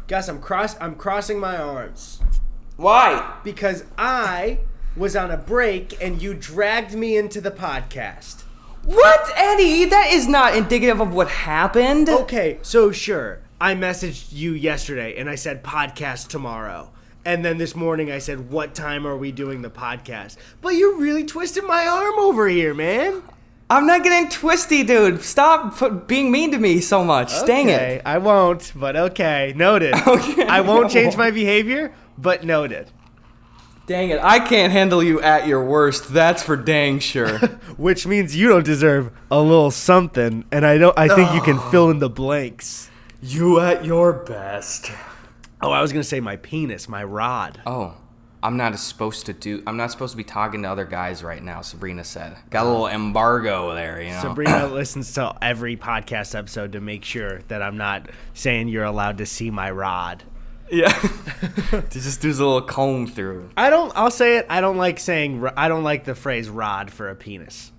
Gus, I'm crossing my arms. Why? Because I was on a break and you dragged me into the podcast. What, Eddie? That is not indicative of what happened. Okay, so sure. I messaged you yesterday and I said podcast tomorrow. And then this morning I said, what time are we doing the podcast? But you really twisted my arm over here, man. I'm not getting twisty, dude. Stop being mean to me so much. Okay, Dang it. I won't, but okay. Noted. Okay. I won't change my behavior, but noted. Dang it. I can't handle you at your worst. That's for dang sure. Which means you don't deserve a little something, and I think you can fill in the blanks. You at your best. Oh, I was going to say my penis, my rod. Oh. I'm not supposed to be talking to other guys right now, Sabrina said. Got a little embargo there, you know. Sabrina listens to every podcast episode to make sure that I'm not saying you're allowed to see my rod. Yeah. To just do a little comb through. I'll say it. I don't like the phrase rod for a penis.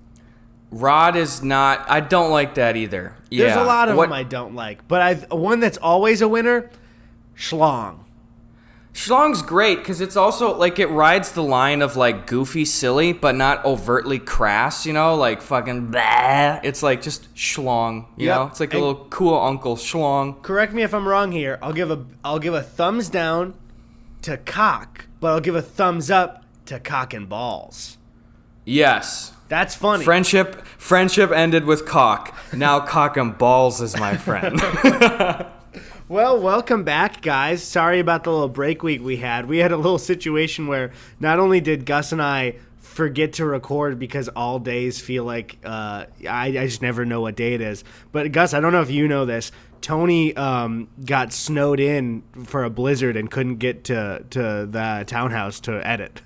Rod is not, I don't like that either. There's a lot of them I don't like. But one that's always a winner, schlong. Schlong's great because it's also, like, it rides the line of, like, goofy, silly, but not overtly crass, you know? Like, fucking blah. It's, like, just schlong, you know? It's like a little cool uncle schlong. Correct me if I'm wrong here. I'll give a thumbs down to cock, but I'll give a thumbs up to cock and balls. Yes. That's funny. Friendship ended with cock. Now cock and balls is my friend. Well, welcome back, guys. Sorry about the little break week we had. We had a little situation where not only did Gus and I forget to record because all days feel like I just never know what day it is. But Gus, I don't know if you know this. Tony got snowed in for a blizzard and couldn't get to the townhouse to edit.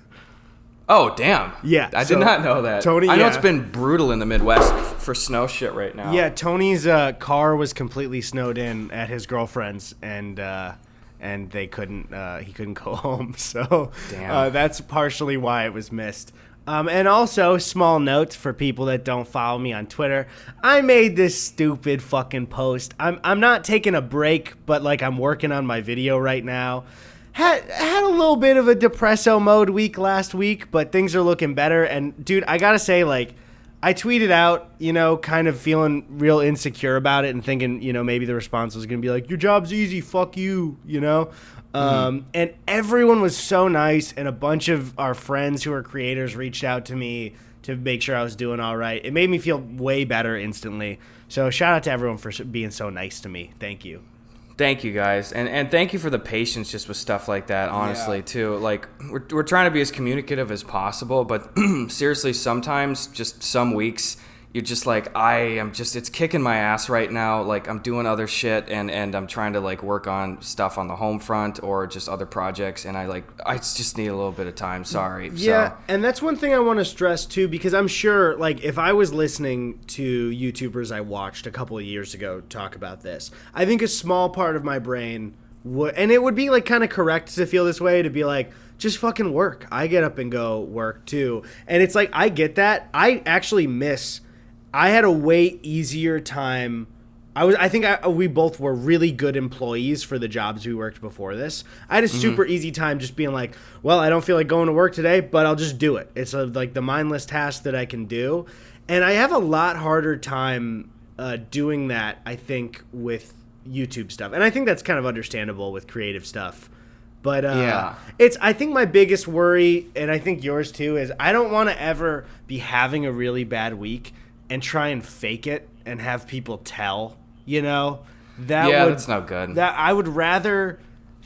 Oh, damn. Yeah. I did not know that. Tony, I know it's been brutal in the Midwest for snow shit right now. Yeah, Tony's car was completely snowed in at his girlfriend's, and they couldn't. He couldn't go home. So that's partially why it was missed. And also, small note for people that don't follow me on Twitter, I made this stupid fucking post. I'm not taking a break, but like I'm working on my video right now. Had a little bit of a depresso mode week last week, but things are looking better. And dude, I gotta say, like, I tweeted out, you know, kind of feeling real insecure about it and thinking, you know, maybe the response was gonna be like, your job's easy, fuck you, you know? And everyone was so nice, and a bunch of our friends who are creators reached out to me to make sure I was doing all right. It made me feel way better instantly. So shout out to everyone for being so nice to me. Thank you. Thank you, guys, and thank you for the patience just with stuff like that, honestly, too. Like, we're trying to be as communicative as possible, but seriously, sometimes, just some weeks, you're just like, it's kicking my ass right now. Like, I'm doing other shit, and I'm trying to, like, work on stuff on the home front or just other projects, and I just need a little bit of time, sorry. Yeah, so. And that's one thing I want to stress, too, because I'm sure, like, if I was listening to YouTubers I watched a couple of years ago talk about this, I think a small part of my brain would, and it would be, like, kind of correct to feel this way, to be like, just fucking work. I get up and go work, too. And it's like, I get that. I actually I had a way easier time. We both were really good employees for the jobs we worked before this. I had a super easy time just being like, well, I don't feel like going to work today, but I'll just do it. It's like the mindless task that I can do. And I have a lot harder time doing that, I think, with YouTube stuff. And I think that's kind of understandable with creative stuff. But I think my biggest worry, and I think yours too, is I don't want to ever be having a really bad week and try and fake it and have people tell, you know? That's not good. That I would rather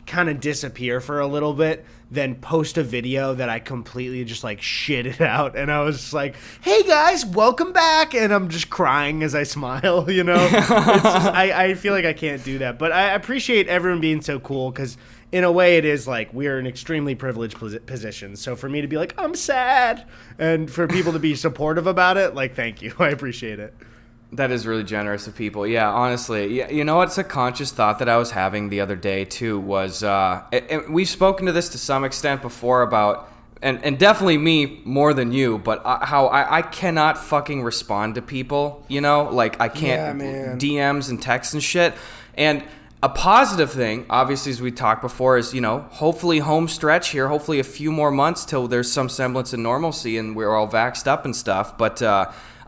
kind of disappear for a little bit than post a video that I completely just like shit it out. And I was just like, hey guys, welcome back. And I'm just crying as I smile, you know? I feel like I can't do that. But I appreciate everyone being so cool because in a way it is like we're in an extremely privileged position. So for me to be like, I'm sad, and for people to be supportive about it, like, thank you. I appreciate it. That is really generous of people. Yeah, honestly. Yeah, you know what's a conscious thought that I was having the other day, too, was, and we've spoken to this to some extent before about, and definitely me more than you, but how I cannot fucking respond to people, you know? Like, I can't DMs and texts and shit. And a positive thing, obviously, as we talked before, is, hopefully home stretch here, hopefully a few more months till there's some semblance of normalcy and we're all vaxxed up and stuff. But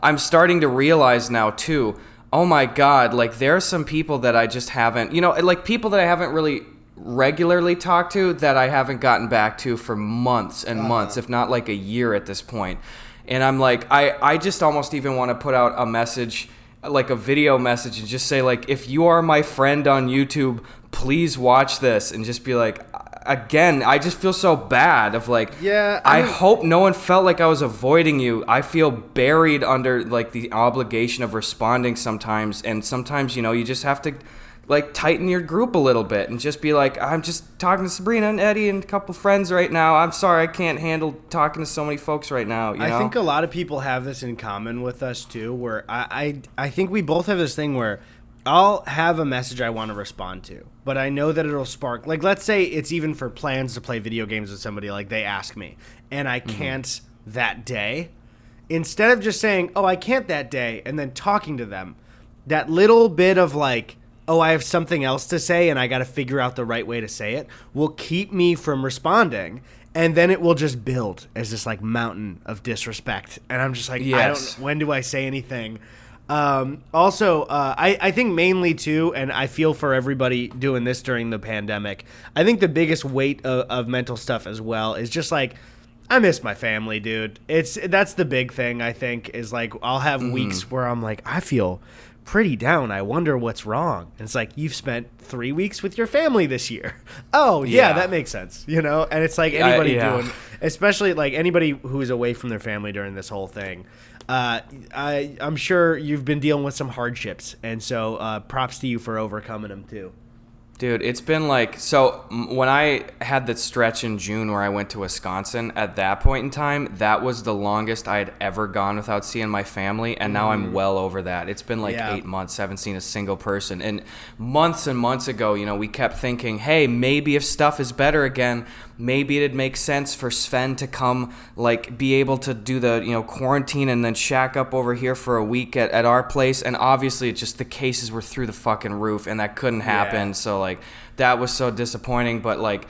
I'm starting to realize now, too, oh my God, like there are some people that I just haven't, like people that I haven't really regularly talked to that I haven't gotten back to for months and months, if not like a year at this point. And I'm like, I just almost even want to put out a message, like a video message, and just say, like, if you are my friend on YouTube, please watch this, and just be like, again, I just feel so bad of like, I hope no one felt like I was avoiding you. I feel buried under like the obligation of responding sometimes, and sometimes, you just have to like tighten your group a little bit and just be like, I'm just talking to Sabrina and Eddie and a couple friends right now. I'm sorry, I can't handle talking to so many folks right now. I think a lot of people have this in common with us too, where I think we both have this thing where I'll have a message I want to respond to, but I know that it'll spark, like, let's say it's even for plans to play video games with somebody, like they ask me and I can't that day. Instead of just saying, oh, I can't that day, and then talking to them, that little bit of like, oh, I have something else to say and I got to figure out the right way to say it, will keep me from responding. And then it will just build as this like mountain of disrespect. And I'm just like, when do I say anything? I think mainly too, and I feel for everybody doing this during the pandemic, I think the biggest weight of mental stuff as well is just like, I miss my family, dude. That's the big thing, I think, is like, I'll have weeks where I'm like, I feel pretty down. I wonder what's wrong. And it's like, you've spent 3 weeks with your family this year. Oh, yeah, that makes sense. And it's like anybody doing, especially like anybody who's away from their family during this whole thing. I'm sure you've been dealing with some hardships. And so props to you for overcoming them too. Dude, it's been like, so when I had that stretch in June where I went to Wisconsin, at that point in time, that was the longest I had ever gone without seeing my family, and now I'm well over that. It's been like 8 months, haven't seen a single person. And months ago, we kept thinking, hey, maybe if stuff is better again, maybe it'd make sense for Sven to come, like, be able to do the, quarantine and then shack up over here for a week at our place. And obviously, it's just the cases were through the fucking roof, and that couldn't happen. Yeah. So, like, that was so disappointing. But, like,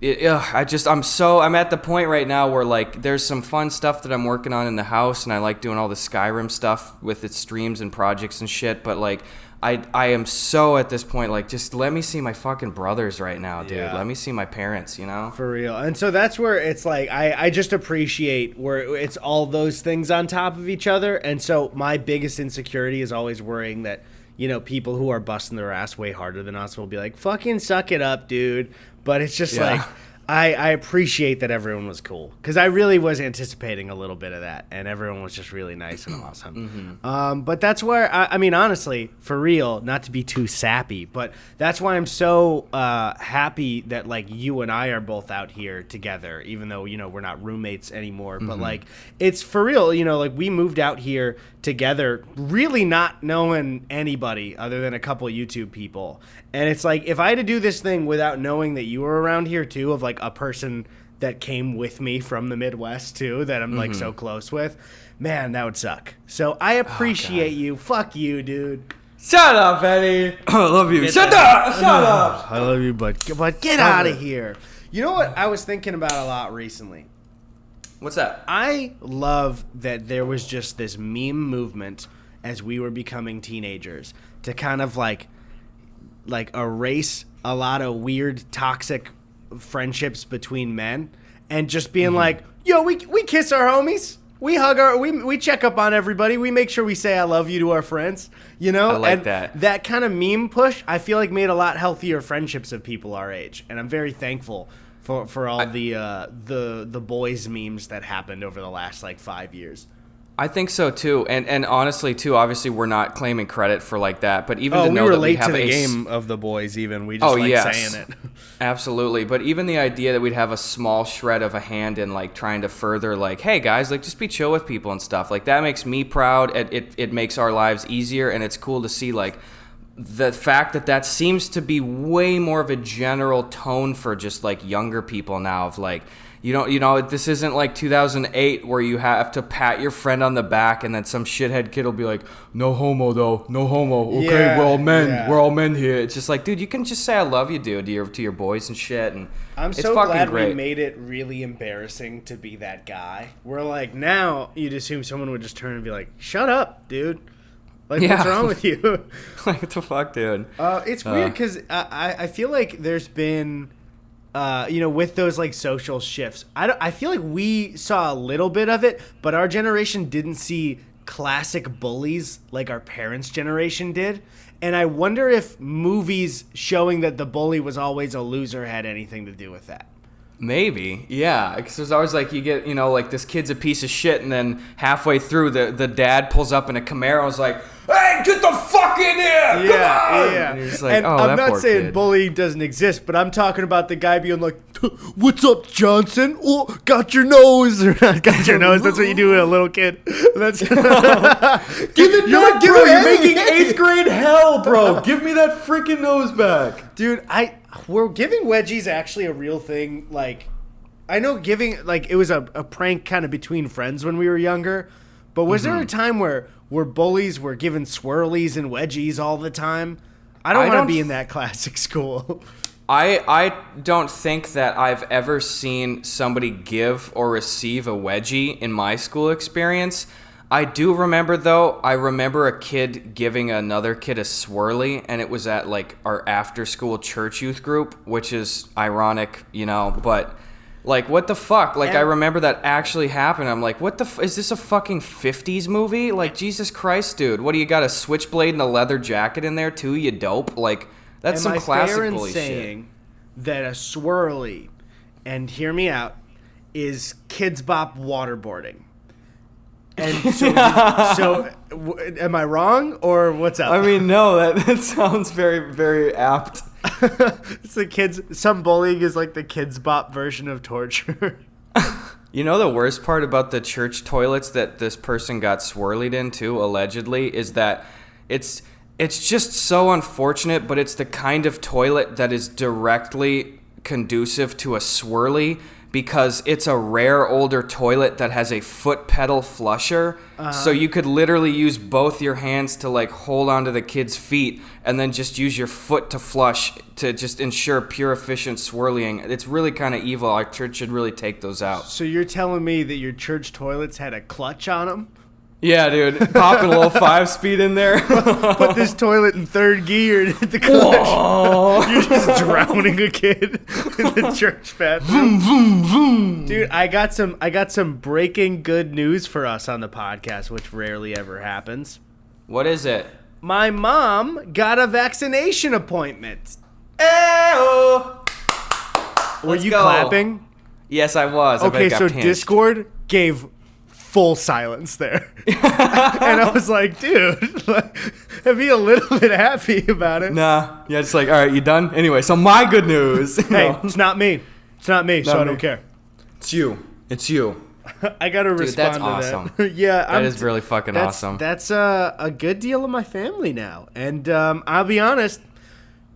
I'm at the point right now where, like, there's some fun stuff that I'm working on in the house, and I like doing all the Skyrim stuff with its streams and projects and shit. But, like, I am so at this point, like, just let me see my fucking brothers right now, dude. Yeah. Let me see my parents, For real. And so that's where it's like, I just appreciate where it's all those things on top of each other. And so my biggest insecurity is always worrying that, people who are busting their ass way harder than us will be like, fucking suck it up, dude. But it's just like, I appreciate that everyone was cool, because I really was anticipating a little bit of that, and everyone was just really nice and awesome. But that's where, I mean, honestly, for real, not to be too sappy, but that's why I'm so happy that, like, you and I are both out here together, even though, we're not roommates anymore. But, like, it's for real, like, we moved out here together really not knowing anybody other than a couple of YouTube people. And it's like, if I had to do this thing without knowing that you were around here too, of like a person that came with me from the Midwest too, that I'm like so close with, man, that would suck. So I appreciate you. Fuck you, dude. Shut up, Eddie. I love you. Shut up. I love you, but get out of here. You know what I was thinking about a lot recently? What's that? I love that there was just this meme movement as we were becoming teenagers to kind of like erase a lot of weird toxic friendships between men, and just being like, yo, we kiss our homies, we hug we check up on everybody, we make sure we say I love you to our friends, I like that kind of meme push. I feel like made a lot healthier friendships of people our age, and I'm very thankful for all the boys memes that happened over the last like 5 years. I think so too, and honestly too. Obviously, we're not claiming credit for like that, but even to know we were that late we have to the game of the boys, even we just saying it. Absolutely, but even the idea that we'd have a small shred of a hand in like trying to further, like, hey guys, like, just be chill with people and stuff, like, that makes me proud. It makes our lives easier, and it's cool to see like the fact that seems to be way more of a general tone for just like younger people now, of like, This isn't like 2008 where you have to pat your friend on the back and then some shithead kid will be like, no homo though, no homo. Okay, Yeah, we're all men. yeah. We're all men here. It's just like, dude, you can just say I love you, dude, to your boys and shit. And I'm it's so fucking glad great. we made it really embarrassing to be that guy. We're like, now you'd assume someone would just turn and be like, shut up, dude. Like, Yeah. what's wrong with you? Like, what the fuck, dude? It's weird because I feel like there's been, with those like social shifts, I feel like we saw a little bit of it, but our generation didn't see classic bullies like our parents' generation did. And I wonder if movies showing that the bully was always a loser had anything to do with that. Maybe, yeah. Because there's always like, you get, like this kid's a piece of shit, and then halfway through, the dad pulls up in a Camaro and is like, hey, get the fuck in here! Come on! Yeah. And you're just like, And oh, I'm that not poor saying kid. bullying doesn't exist, but I'm talking about the guy being like, what's up, Johnson? Oh, got your nose. Or not got your nose. That's what you do with a little kid. That's Give it back, bro. You're making 8th grade hell, bro. Give me that freaking nose back. Dude, we're giving wedgies actually a real thing. Like, I know giving, like, it was a prank kind of between friends when we were younger, but was there a time where bullies were given swirlies and wedgies all the time? I don't want to be in that classic school. I don't think that I've ever seen somebody give or receive a wedgie in my school experience. I do remember, though, a kid giving another kid a swirly, and it was at, like, our after-school church youth group, which is ironic, but, like, what the fuck? Like, I remember that actually happened. I'm like, what the is this a fucking 50s movie? Like, Jesus Christ, dude. What, do you got a switchblade and a leather jacket in there, too, you dope? Like, that's some classic bully shit. Saying that a swirly, and hear me out, is Kids Bop waterboarding. And so am I wrong or what's up? I mean, no, that sounds very, very apt. It's some bullying is like the Kids Bop version of torture. The worst part about the church toilets that this person got swirlied into, allegedly, is that it's just so unfortunate, but it's the kind of toilet that is directly conducive to a swirly, because it's a rare older toilet that has a foot pedal flusher. So you could literally use both your hands to like hold onto the kid's feet and then just use your foot to flush to just ensure pure efficient swirling. It's really kind of evil. Our church should really take those out. So you're telling me that your church toilets had a clutch on them? Yeah, dude. Popping a little 5-speed in there. Put this toilet in 3rd gear and hit the clutch. You're just drowning a kid in the church bathroom. Vroom, vroom, vroom. Dude, I got some breaking good news for us on the podcast, which rarely ever happens. What is it? My mom got a vaccination appointment. Ayo! Were you clapping? Yes, I was. Okay, so Discord gave full silence there. And I was like, dude, be a little bit happy about it. Nah. Yeah, it's like, all right, you done? Anyway, so my good news. Hey, it's not me. It's not me, so I don't care. It's you. It's you. I got to respond that's to awesome. that. Yeah. That is really fucking awesome. That's a good deal of my family now. And I'll be honest,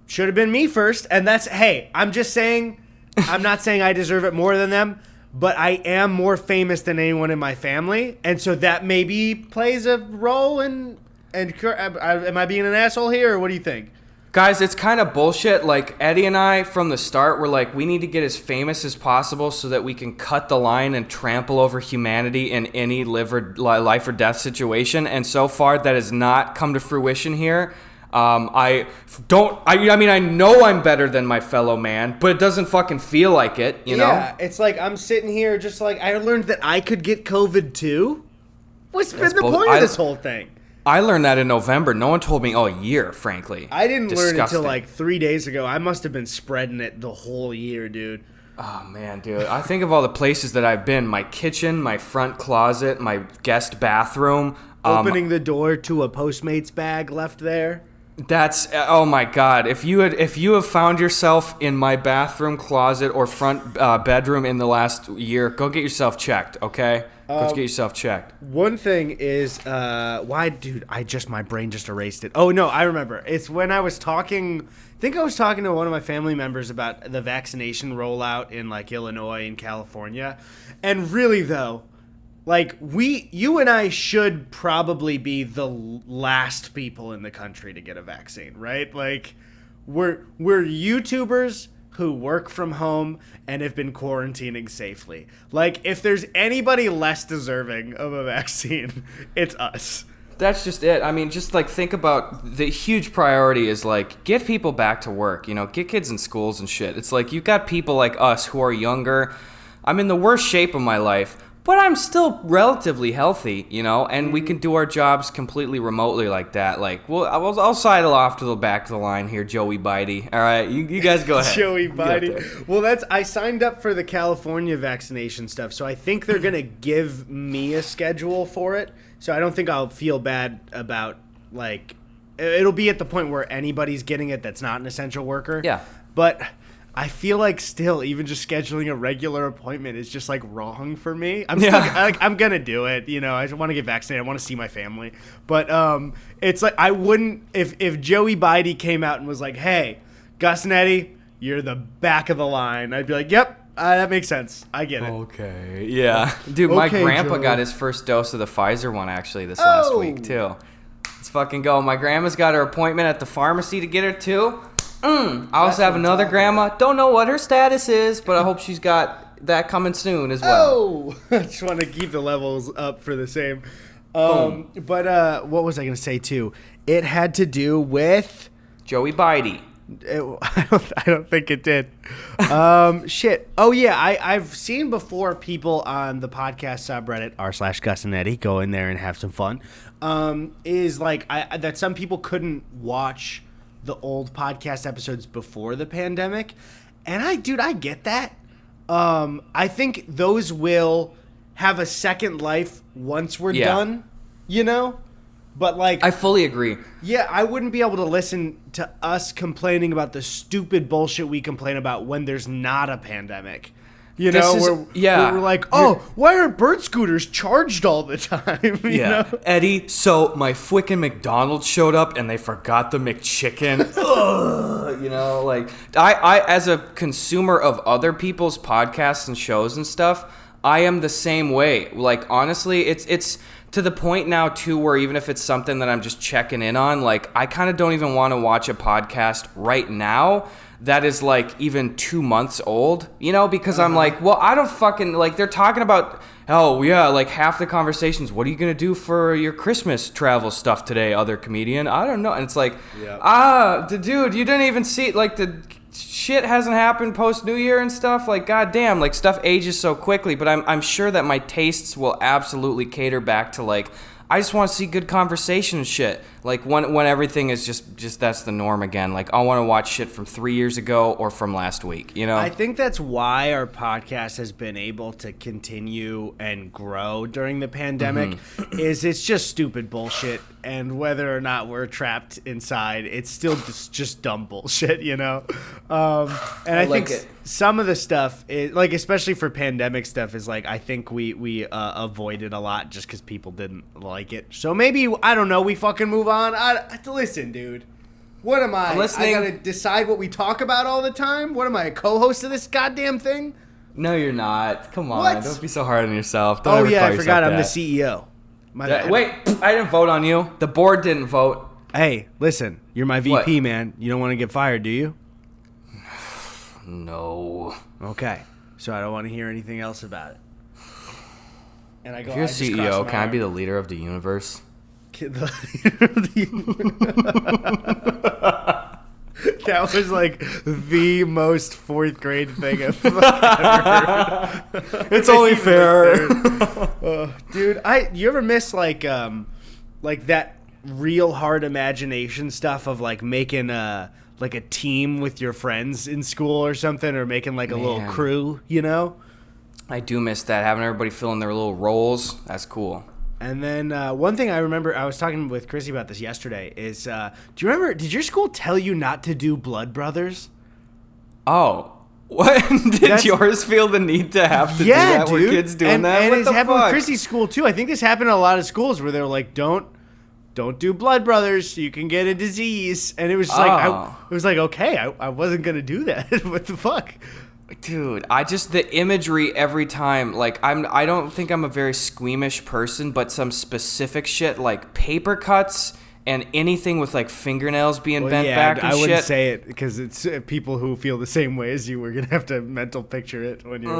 should have been me first. And I'm just saying, I'm not saying I deserve it more than them, but I am more famous than anyone in my family, and so that maybe plays a role in. And am I being an asshole here, or what do you think? Guys, it's kind of bullshit. Like, Eddie and I, from the start, were like, we need to get as famous as possible so that we can cut the line and trample over humanity in any life or death situation. And so far, that has not come to fruition here. I mean, I know I'm better than my fellow man, but it doesn't fucking feel like it, you know? Yeah, it's like I'm sitting here just like, I learned that I could get COVID too. What's been the point of this whole thing? I learned that in November. No one told me all year, frankly. I didn't learn until like 3 days ago. I must have been spreading it the whole year, dude. Oh, man, dude. I think of all the places that I've been. My kitchen, my front closet, my guest bathroom. Opening the door to a Postmates bag left there. That's, oh my God. If you have found yourself in my bathroom, closet, or front bedroom in the last year, go get yourself checked, okay? Go get yourself checked. One thing is, my brain just erased it. Oh no, I remember. It's when I was talking think I was talking to one of my family members about the vaccination rollout in like Illinois and California. And really though, like you and I should probably be the last people in the country to get a vaccine, right? Like we're YouTubers who work from home and have been quarantining safely. Like if there's anybody less deserving of a vaccine, it's us. That's just it. I mean, just like think about the huge priority is like get people back to work, you know, get kids in schools and shit. It's like you've got people like us who are younger. I'm in the worst shape of my life, but I'm still relatively healthy, you know, and we can do our jobs completely remotely like that. Like, well, I'll sidle off to the back of the line here, Joey Bitey. All right, you guys go ahead. Joey Bitey. Well, I signed up for the California vaccination stuff, so I think they're going to give me a schedule for it. So I don't think I'll feel bad about, like, it'll be at the point where anybody's getting it that's not an essential worker. Yeah. But I feel like still, even just scheduling a regular appointment is just, like, wrong for me. I'm going to do it. You know, I want to get vaccinated. I want to see my family. But it's like I wouldn't, if Joey Bitey came out and was like, hey, Gus Eddy, you're the back of the line, I'd be like, yep. That makes sense. I get it. Okay. Yeah. Dude, my grandpa got his first dose of the Pfizer one actually this last week, too. Let's fucking go. My grandma's got her appointment at the pharmacy to get her, too. I also have another grandma. Don't know what her status is, but I hope she's got that coming soon as well. I just want to keep the levels up for the same. But what was I going to say, too? It had to do with Joey Bitey. I don't think it did. Shit. Oh yeah, I've seen before people on the podcast subreddit r/Gus and Eddy go in there and have some fun. Is like that some people couldn't watch the old podcast episodes before the pandemic, and I get that. I think those will have a second life once we're done. You know. But like I fully agree. Yeah, I wouldn't be able to listen to us complaining about the stupid bullshit we complain about when there's not a pandemic. You know, we're like, why aren't bird scooters charged all the time? You know? Eddie, so my frickin' McDonald's showed up and they forgot the McChicken. Ugh, you know, like I as a consumer of other people's podcasts and shows and stuff, I am the same way. Like honestly, it's to the point now, too, where even if it's something that I'm just checking in on, like, I kind of don't even want to watch a podcast right now that is, like, even 2 months old, you know? Because I'm like, well, I don't fucking, like, they're talking about, oh, yeah, like, half the conversations, what are you going to do for your Christmas travel stuff today, other comedian? I don't know. And it's like, dude, you didn't even see, like, the shit hasn't happened post-New Year and stuff. Like, goddamn, like, stuff ages so quickly. But I'm sure that my tastes will absolutely cater back to, like, I just want to see good conversation and shit. Like, when everything is just that's the norm again. Like, I want to watch shit from 3 years ago or from last week, you know? I think that's why our podcast has been able to continue and grow during the pandemic, is it's just stupid bullshit. And whether or not we're trapped inside, it's still just dumb bullshit, you know? And I think some of the stuff, is, like, especially for pandemic stuff, is like, I think we avoided a lot just because people didn't like it. So maybe, I don't know, we fucking move on. Listen, dude. What am I? I'm listening. I gotta decide what we talk about all the time? What am I, a co-host of this goddamn thing? No, you're not. Come on. What? Don't be so hard on yourself. Don't I forgot I'm the CEO. Wait, I didn't vote on you. The board didn't vote. Hey, listen, you're my VP, man. You don't want to get fired, do you? No. Okay, so I don't want to hear anything else about it. And I go, if you're CEO, can I be the leader of the universe? That was like the most fourth grade thing I've ever heard. It's only fair. Dude, you ever miss like that real hard imagination stuff of like making like a team with your friends in school or something, or making like a little crew, you know? I do miss that, having everybody fill in their little roles. That's cool. And then one thing I remember, I was talking with Chrissy about this yesterday, is do you remember, did your school tell you not to do Blood Brothers? Oh. What? Did yours feel the need to have to do that? Dude. Were kids doing that? And what it's the happened fuck? with Chrissy's school, too. I think this happened in a lot of schools where they're like, don't don't do Blood Brothers. You can get a disease. And it was like, okay, I wasn't going to do that. What the fuck? Dude, the imagery every time, like, I don't think I'm a very squeamish person, but some specific shit like paper cuts and anything with like fingernails being bent back and shit. I wouldn't say it because it's people who feel the same way as you. We're gonna have to mental picture it when you're.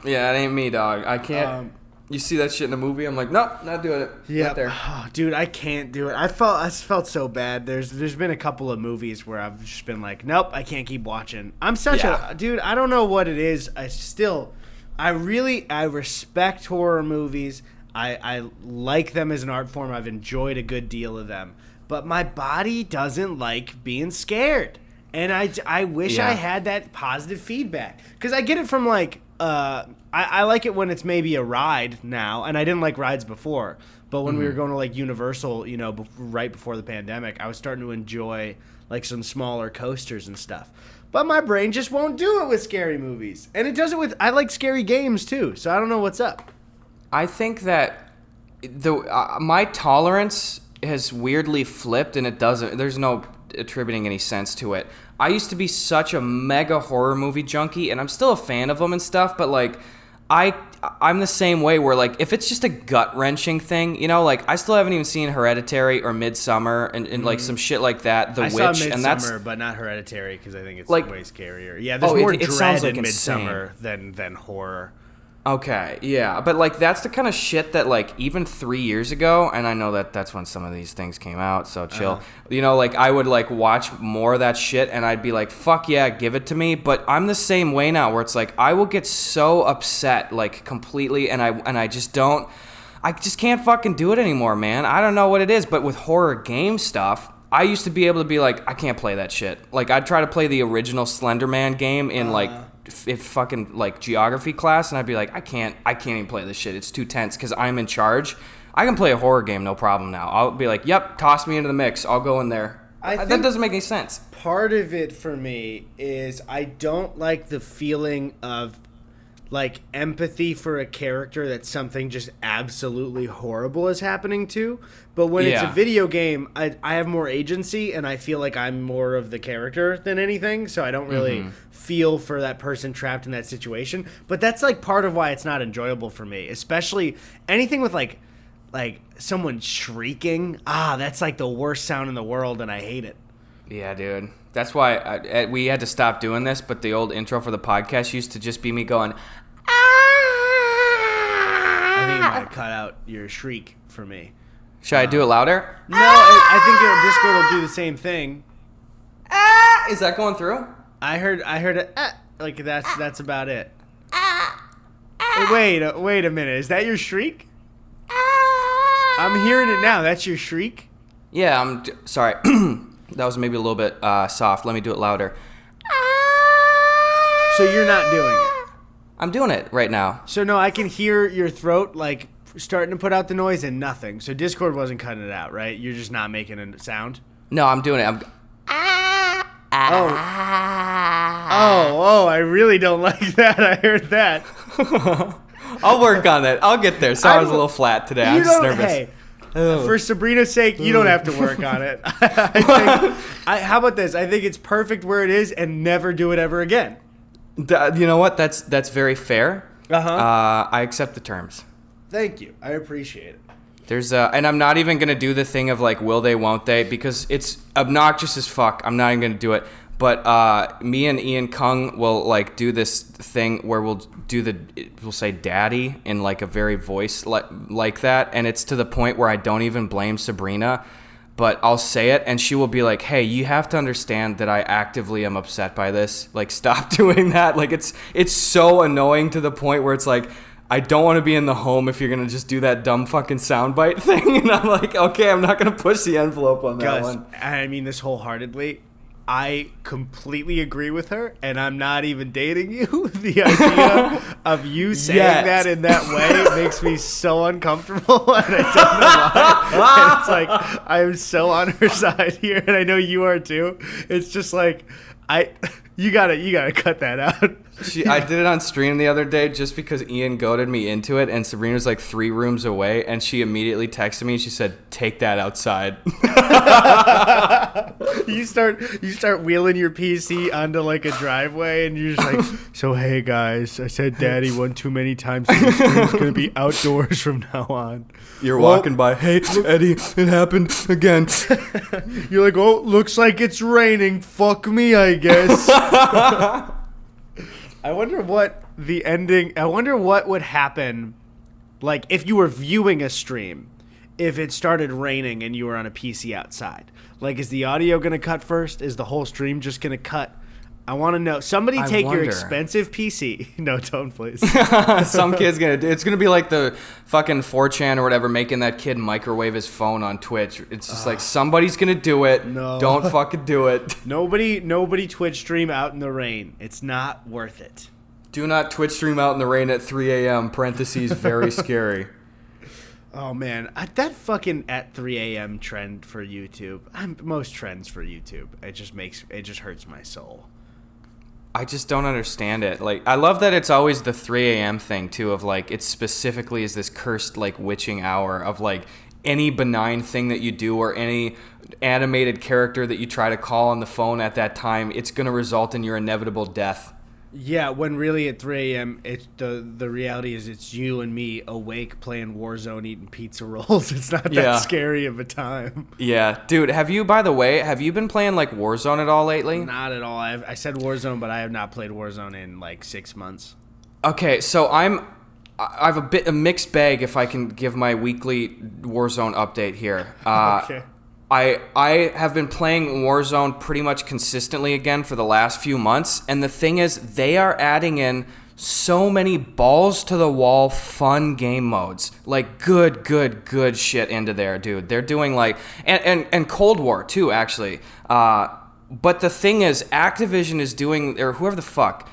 Yeah, it ain't me, dog. I can't. You see that shit in a movie? I'm like, nope, not doing it. Yeah, right there. Oh, dude, I can't do it. I felt so bad. There's been a couple of movies where I've just been like, nope, I can't keep watching. I'm such a dude. I don't know what it is. I respect horror movies. I like them as an art form. I've enjoyed a good deal of them. But my body doesn't like being scared. And I wish I had that positive feedback. Because I get it from like, I like it when it's maybe a ride now. And I didn't like rides before. But when we were going to like Universal, right before the pandemic, I was starting to enjoy like some smaller coasters and stuff. But my brain just won't do it with scary movies. And it does it with, I like scary games too. So I don't know what's up. I think that my tolerance has weirdly flipped, and there's no attributing any sense to it. I used to be such a mega horror movie junkie, and I'm still a fan of them and stuff, but like I'm the same way where like if it's just a gut-wrenching thing, like I still haven't even seen Hereditary or Midsommar and like some shit like that, The Witch, saw Midsommar, and that's but not Hereditary because I think it's like, way scarier. Yeah, there's more dread sounds like in insane. Midsommar than horror. Okay, yeah, but like that's the kind of shit that like even 3 years ago, and I know that that's when some of these things came out, so chill. Like I would like watch more of that shit, and I'd be like, "Fuck yeah, give it to me." But I'm the same way now, where it's like I will get so upset, like completely, and I just can't fucking do it anymore, man. I don't know what it is, but with horror game stuff, I used to be able to be like, I can't play that shit. Like I'd try to play the original Slender Man game in like. If fucking like geography class, and I'd be like, I can't even play this shit. It's too tense because I'm in charge. I can play a horror game no problem now. I'll be like, yep, toss me into the mix. I'll go in there. That doesn't make any sense. Part of it for me is I don't like the feeling of like empathy for a character that something just absolutely horrible is happening to. But when it's a video game, I have more agency and I feel like I'm more of the character than anything. So I don't really feel for that person trapped in that situation. But that's like part of why it's not enjoyable for me, especially anything with like someone shrieking. That's like the worst sound in the world and I hate it. Yeah, dude. That's why we had to stop doing this, but the old intro for the podcast used to just be me going, I think you might have cut out your shriek for me. Should I do it louder? No, I think your Discord will do the same thing. Is that going through? I heard it. Like that's about it. Wait a minute. Is that your shriek? I'm hearing it now. That's your shriek? Yeah, I'm sorry. That was maybe a little bit soft. Let me do it louder. So you're not doing it? I'm doing it right now. So no, I can hear your throat like starting to put out the noise and nothing. So Discord wasn't cutting it out, right? You're just not making a sound? No, I'm doing it. Oh, I really don't like that. I heard that. I'll work on it. I'll get there. Sorry, I was a little flat today. I'm just nervous. Hey, for Sabrina's sake, you don't have to work on it. How about this? I think it's perfect where it is and never do it ever again. You know what? That's very fair. I accept the terms. Thank you. I appreciate it. There's and I'm not even gonna do the thing of like will they, won't they, because it's obnoxious as fuck. I'm not even gonna do it. But me and Ian Kung will like do this thing where we'll say daddy in like a very voice like that, and it's to the point where I don't even blame Sabrina. But I'll say it, and she will be like, hey, you have to understand that I actively am upset by this. Like, stop doing that. Like, it's so annoying to the point where it's like, I don't want to be in the home if you're going to just do that dumb fucking soundbite thing. And I'm like, okay, I'm not going to push the envelope on that one. I mean this wholeheartedly. I completely agree with her, and I'm not even dating you. The idea of you saying that in that way makes me so uncomfortable, and I don't know why. And it's like, I'm so on her side here, and I know you are too. It's just like, You gotta cut that out. I did it on stream the other day just because Ian goaded me into it, and Sabrina's like 3 rooms away, and she immediately texted me. She said, "Take that outside." You start wheeling your PC onto like a driveway, and you're just like, so hey guys, I said daddy one too many times. So the stream's gonna be outdoors from now on. You're walking by. Hey, Eddie, it happened again. You're like, oh, looks like it's raining. Fuck me, I guess. I wonder what would happen, like, if you were viewing a stream, if it started raining and you were on a PC outside. Like, is the audio going to cut first? Is the whole stream just going to cut? I want to know. Somebody take your expensive PC. No, don't, please. Some kid's going to do it's going to be like the fucking 4chan or whatever making that kid microwave his phone on Twitch. It's just like, somebody's going to do it. No. Don't fucking do it. Nobody Twitch stream out in the rain. It's not worth it. Do not Twitch stream out in the rain at 3 a.m. Parentheses, very scary. Oh, man. That fucking at 3 a.m. trend for YouTube. Most trends for YouTube. It just hurts my soul. I just don't understand it. Like, I love that it's always the 3 a.m. thing, too, of, like, it specifically is this cursed, like, witching hour of, like, any benign thing that you do or any animated character that you try to call on the phone at that time, it's going to result in your inevitable death. Yeah, when really at 3 a.m., the reality is it's you and me awake playing Warzone eating pizza rolls. It's not that scary of a time. Yeah. Dude, have you been playing, like, Warzone at all lately? Not at all. I said Warzone, but I have not played Warzone in, like, 6 months. Okay, so I have a mixed bag if I can give my weekly Warzone update here. Okay. I have been playing Warzone pretty much consistently again for the last few months, and the thing is, they are adding in so many balls to the wall fun game modes, like good shit into there, dude. They're doing like and Cold War too, actually. But the thing is, Activision is doing, or whoever the fuck,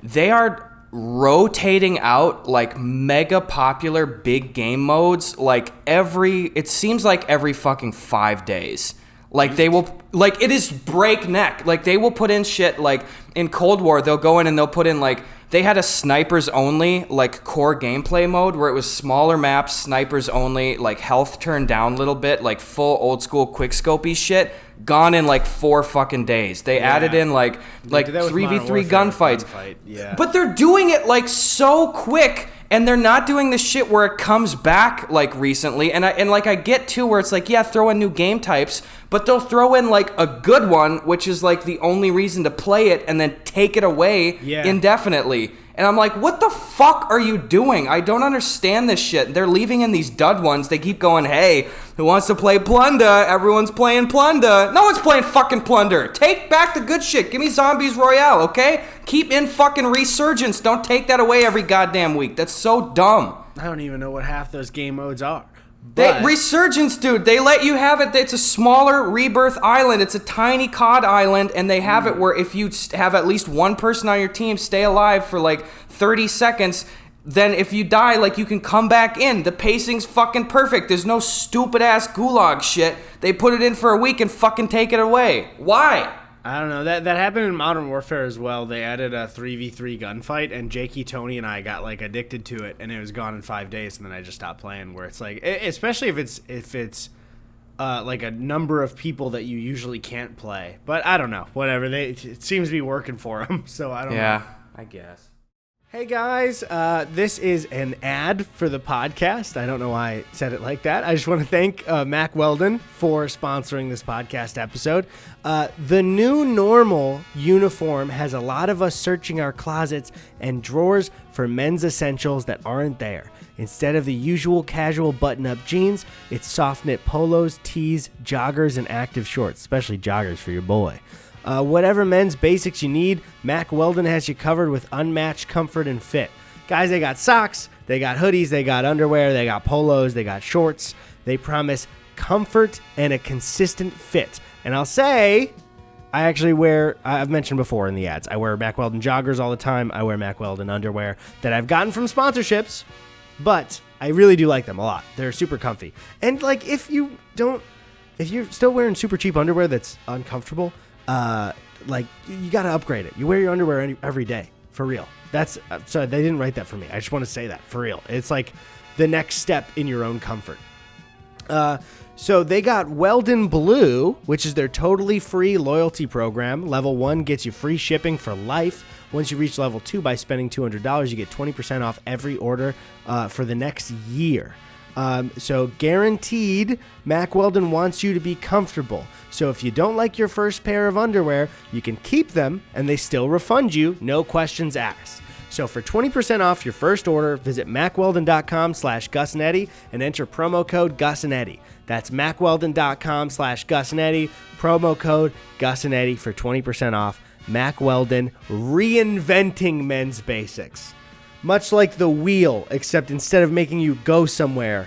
they are rotating out like mega popular big game modes it seems like every fucking 5 days. Like they will, like it is breakneck. Like they will put in shit like in Cold War, they'll go in and they'll put in like, they had a snipers only like core gameplay mode where it was smaller maps, snipers only, like health turned down a little bit, like full old school quickscopy shit. Gone in like 4 fucking days. They added in like 3v3 gunfights. Yeah. But they're doing it like so quick, and they're not doing the shit where it comes back like recently. And I get too where it's like, yeah, throw in new game types, but they'll throw in like a good one, which is like the only reason to play it, and then take it away indefinitely. And I'm like, what the fuck are you doing? I don't understand this shit. They're leaving in these dud ones. They keep going, hey, who wants to play Plunder? Everyone's playing Plunder. No one's playing fucking Plunder. Take back the good shit. Give me Zombies Royale, okay? Keep in fucking Resurgence. Don't take that away every goddamn week. That's so dumb. I don't even know what half those game modes are. Resurgence, dude, they let you have it. It's a smaller Rebirth island. It's a tiny COD island, and they have it where if you have at least one person on your team stay alive for like 30 seconds, then if you die, like you can come back in. The pacing's fucking perfect. There's no stupid ass gulag shit. They put it in for a week and fucking take it away. Why? I don't know. That happened in Modern Warfare as well. They added a 3v3 gunfight, and Jakey, Tony, and I got like addicted to it, and it was gone in 5 days, and then I just stopped playing. Where it's like, especially if it's like a number of people that you usually can't play. But I don't know. Whatever. It seems to be working for them. So I don't know. Yeah, I guess. Hey guys, this is an ad for the podcast. I don't know why I said it like that. I just want to thank Mac Weldon for sponsoring this podcast episode. The new normal uniform has a lot of us searching our closets and drawers for men's essentials that aren't there. Instead of the usual casual button-up jeans, it's soft knit polos, tees, joggers, and active shorts, especially joggers for your boy. Whatever men's basics you need, Mac Weldon has you covered with unmatched comfort and fit. Guys, they got socks, they got hoodies, they got underwear, they got polos, they got shorts. They promise comfort and a consistent fit. And I'll say, I actually wear, I've mentioned before in the ads, I wear Mac Weldon joggers all the time. I wear Mac Weldon underwear that I've gotten from sponsorships, but I really do like them a lot. They're super comfy. And like, if you're still wearing super cheap underwear that's uncomfortable, like, you got to upgrade it. You wear your underwear every day, for real. That's sorry, they didn't write that for me. I just want to say that, for real. It's like the next step in your own comfort. So they got Weldon Blue, which is their totally free loyalty program. Level 1 gets you free shipping for life. Once you reach level 2, by spending $200, you get 20% off every order for the next year. So guaranteed, Mack Weldon wants you to be comfortable. So if you don't like your first pair of underwear, you can keep them and they still refund you, no questions asked. So for 20% off your first order, visit MackWeldon.com/GusandEddy and enter promo code GusandEddy. That's MackWeldon.com/GusandEddy, promo code GusandEddy for 20% off. Mack Weldon, reinventing men's basics. Much like the wheel, except instead of making you go somewhere,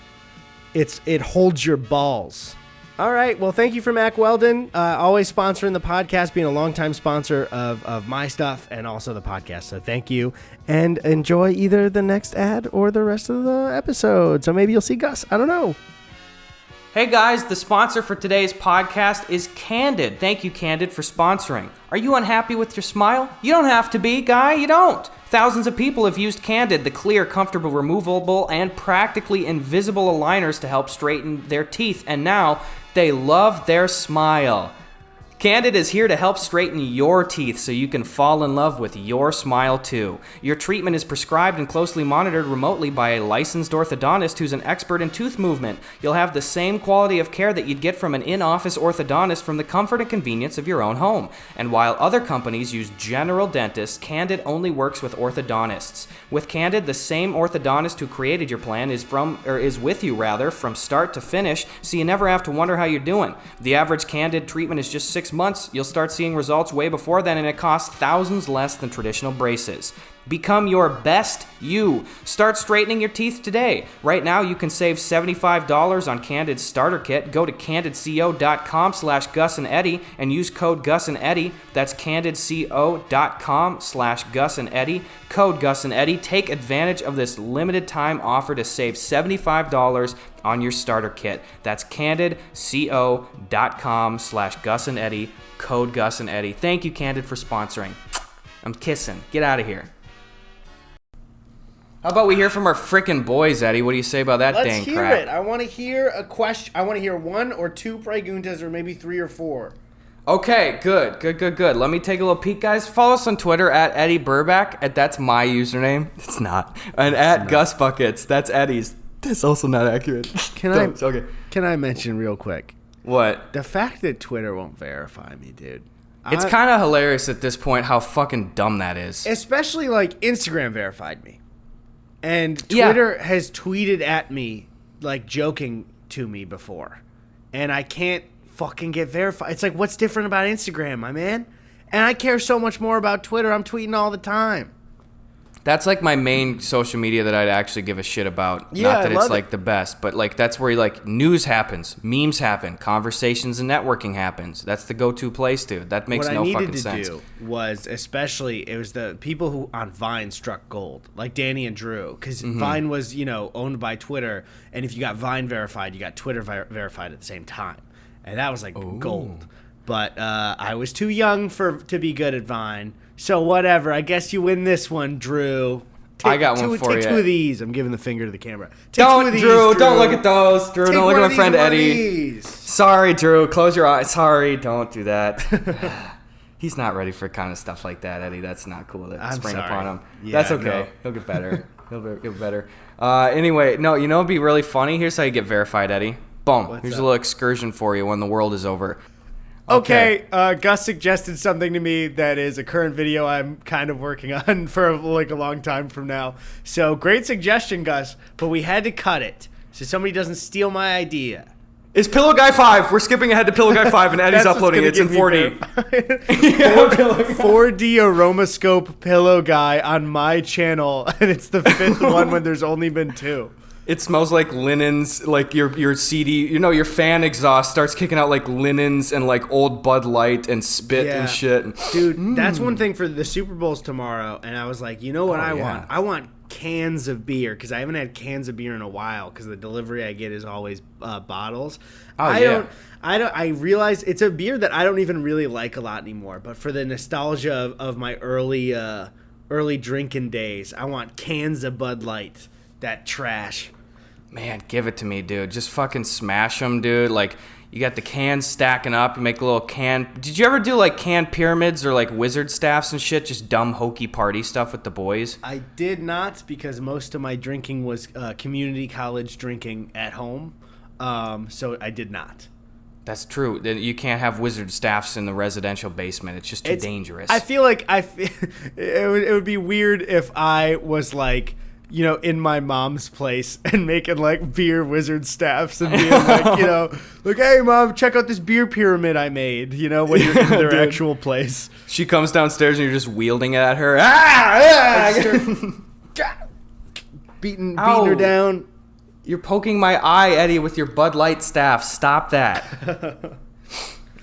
it holds your balls. All right, well, thank you for Mack Weldon, always sponsoring the podcast, being a longtime sponsor of my stuff and also the podcast. So thank you, and enjoy either the next ad or the rest of the episode. So maybe you'll see Gus. I don't know. Hey guys, the sponsor for today's podcast is Candid. Thank you, Candid, for sponsoring. Are you unhappy with your smile? You don't have to be, guy. You don't. Thousands of people have used Candid, the clear, comfortable, removable, and practically invisible aligners to help straighten their teeth, and now they love their smile. Candid is here to help straighten your teeth so you can fall in love with your smile too. Your treatment is prescribed and closely monitored remotely by a licensed orthodontist who's an expert in tooth movement. You'll have the same quality of care that you'd get from an in-office orthodontist from the comfort and convenience of your own home. And while other companies use general dentists, Candid only works with orthodontists. With Candid, the same orthodontist who created your plan is with you from start to finish, so you never have to wonder how you're doing. The average Candid treatment is just 6 months. You'll start seeing results way before then, and it costs thousands less than traditional braces. Become your best you. Start straightening your teeth today. Right now, you can save $75 on Candid's starter kit. Go to candidco.com/GusandEddy and use code GusandEddy. That's candidco.com/GusandEddy. Code GusandEddy. Take advantage of this limited time offer to save $75 on your starter kit. That's candidco.com/GusandEddy. Code GusandEddy. Thank you, Candid, for sponsoring. I'm kissing. Get out of here. How about we hear from our frickin' boys, Eddie? What do you say about that dang crap? Let's hear it. I want to hear a question. I want to hear 1 or 2 preguntas, or maybe 3 or 4. Okay, good. Let me take a little peek, guys. Follow us on Twitter at Eddie Burback. That's my username. It's not. And at Gus Buckets. That's Eddie's. That's also not accurate. Can I mention real quick? What? The fact that Twitter won't verify me, dude. It's kind of hilarious at this point how fucking dumb that is. Especially like Instagram verified me. And Twitter has tweeted at me, like, joking to me before. And I can't fucking get verified. It's like, what's different about Instagram, my man? And I care so much more about Twitter. I'm tweeting all the time. That's like my main social media that I'd actually give a shit about. Yeah, not that I it's love like it. the best, but like that's where like news happens, memes happen, conversations and networking happens. That's the go-to place, dude. That makes no fucking sense. What I needed to do was, especially, it was the people who on Vine struck gold, like Danny and Drew, because Vine was, owned by Twitter, and if you got Vine verified, you got Twitter verified at the same time, and that was like gold. But I was too young to be good at Vine. So whatever. I guess you win this one, Drew. I got one for you. Take 2 of these. I'm giving the finger to the camera. Don't, Drew. Don't look at those. Drew, don't look at my friend Eddie. Sorry, Drew. Close your eyes. Sorry. Don't do that. He's not ready for kind of stuff like that, Eddie. That's not cool to spring upon him. Yeah, that's okay. No. He'll get better. He'll get better. Anyway, no, it'd be really funny. Here's how you get verified, Eddie. Boom. Here's a little excursion for you when the world is over. Okay, Gus suggested something to me that is a current video I'm kind of working on for like a long time from now. So great suggestion, Gus, but we had to cut it so somebody doesn't steal my idea. It's Pillow Guy 5. We're skipping ahead to Pillow Guy 5, and Eddie's uploading it. It's in 4D. 4D Aromascope Pillow Guy on my channel, and it's the 5th one when there's only been 2. It smells like linens, like your CD, your fan exhaust starts kicking out like linens and like old Bud Light and spit and shit. Dude, that's one thing for the Super Bowl's tomorrow, and I was like, you know what I want? I want cans of beer because I haven't had cans of beer in a while because the delivery I get is always bottles. I realize it's a beer that I don't even really like a lot anymore, but for the nostalgia of my early drinking days, I want cans of Bud Light. That trash. Man, give it to me, dude. Just fucking smash them, dude. Like, you got the cans stacking up. You make a little can. Did you ever do, like, can pyramids or, like, wizard staffs and shit? Just dumb, hokey party stuff with the boys? I did not because most of my drinking was community college drinking at home. So I did not. That's true. You can't have wizard staffs in the residential basement. It's just too dangerous. I feel like it would be weird if I was, like, you know, in my mom's place and making like beer wizard staffs and being like, you know, like, hey mom, check out this beer pyramid I made, you know, when you're in their actual place. She comes downstairs and you're just wielding it at her. Beating her down. You're poking my eye, Eddie, with your Bud Light staff. Stop that.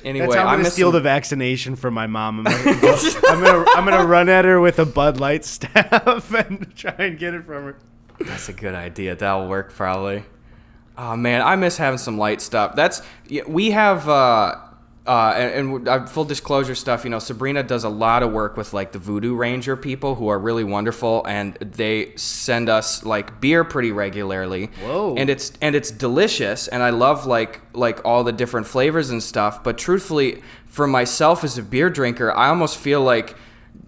Anyway, that's how I'm gonna steal the vaccination from my mom. I'm gonna run at her with a Bud Light staff and try and get it from her. That's a good idea. That'll work probably. Oh man, I miss having some light stuff. We have and full disclosure stuff. You know, Sabrina does a lot of work with like the Voodoo Ranger people who are really wonderful, and they send us like beer pretty regularly. Whoa! And it's delicious, and I love like all the different flavors and stuff. But truthfully, for myself as a beer drinker, I almost feel like,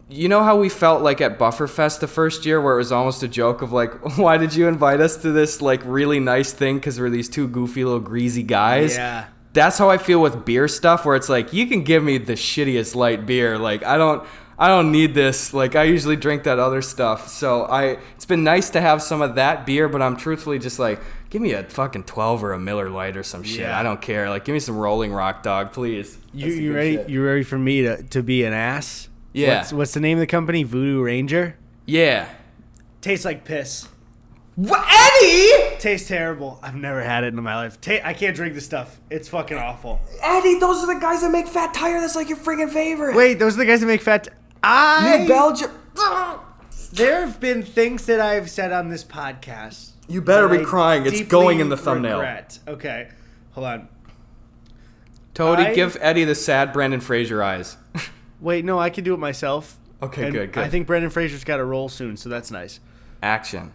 you know how we felt like at Bufferfest the first year, where it was almost a joke of like, why did you invite us to this like really nice thing? Because we're these two goofy little greasy guys. Yeah. That's how I feel with beer stuff, where it's like, you can give me the shittiest light beer. Like, I don't need this. Like, I usually drink that other stuff. So it's been nice to have some of that beer, but I'm truthfully just like, give me a fucking 12 or a Miller Lite or some shit. Yeah. I don't care. Like, give me some Rolling Rock, dog, please. You ready? Shit. You ready for me to be an ass? Yeah. What's the name of the company? Voodoo Ranger? Yeah. Tastes like piss. What, Eddie? Tastes terrible. I've never had it in my life. I can't drink this stuff. It's fucking awful. Eddie, those are the guys that make Fat Tire. That's like your friggin' favorite. Wait, those are the guys that make Fat New Belgium. There have been things that I've said on this podcast. You better be crying. It's going in the thumbnail. Regret. Okay, hold on. Toady, give Eddie the sad Brendan Fraser eyes. Wait, no, I can do it myself. Okay, and good. I think Brendan Fraser's got a role soon, so that's nice. Action.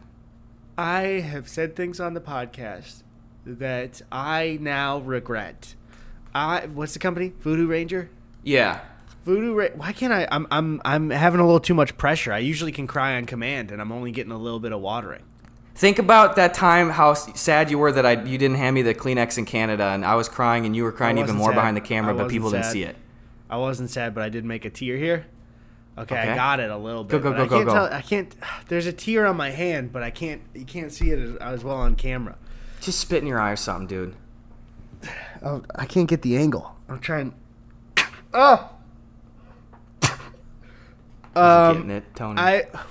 I have said things on the podcast that I now regret. What's the company? Voodoo Ranger? Yeah. Why can't I? I'm having a little too much pressure. I usually can cry on command, and I'm only getting a little bit of watering. Think about that time, how sad you were that you didn't hand me the Kleenex in Canada, and I was crying, and you were crying even more behind the camera, but people didn't see it. I wasn't sad, but I did make a tear here. Okay, I got it a little bit. Go. I can't. There's a tear on my hand, but you can't see it as well on camera. Just spit in your eye or something, dude. Oh, I can't get the angle. I'm trying. Oh. Getting it, Tony.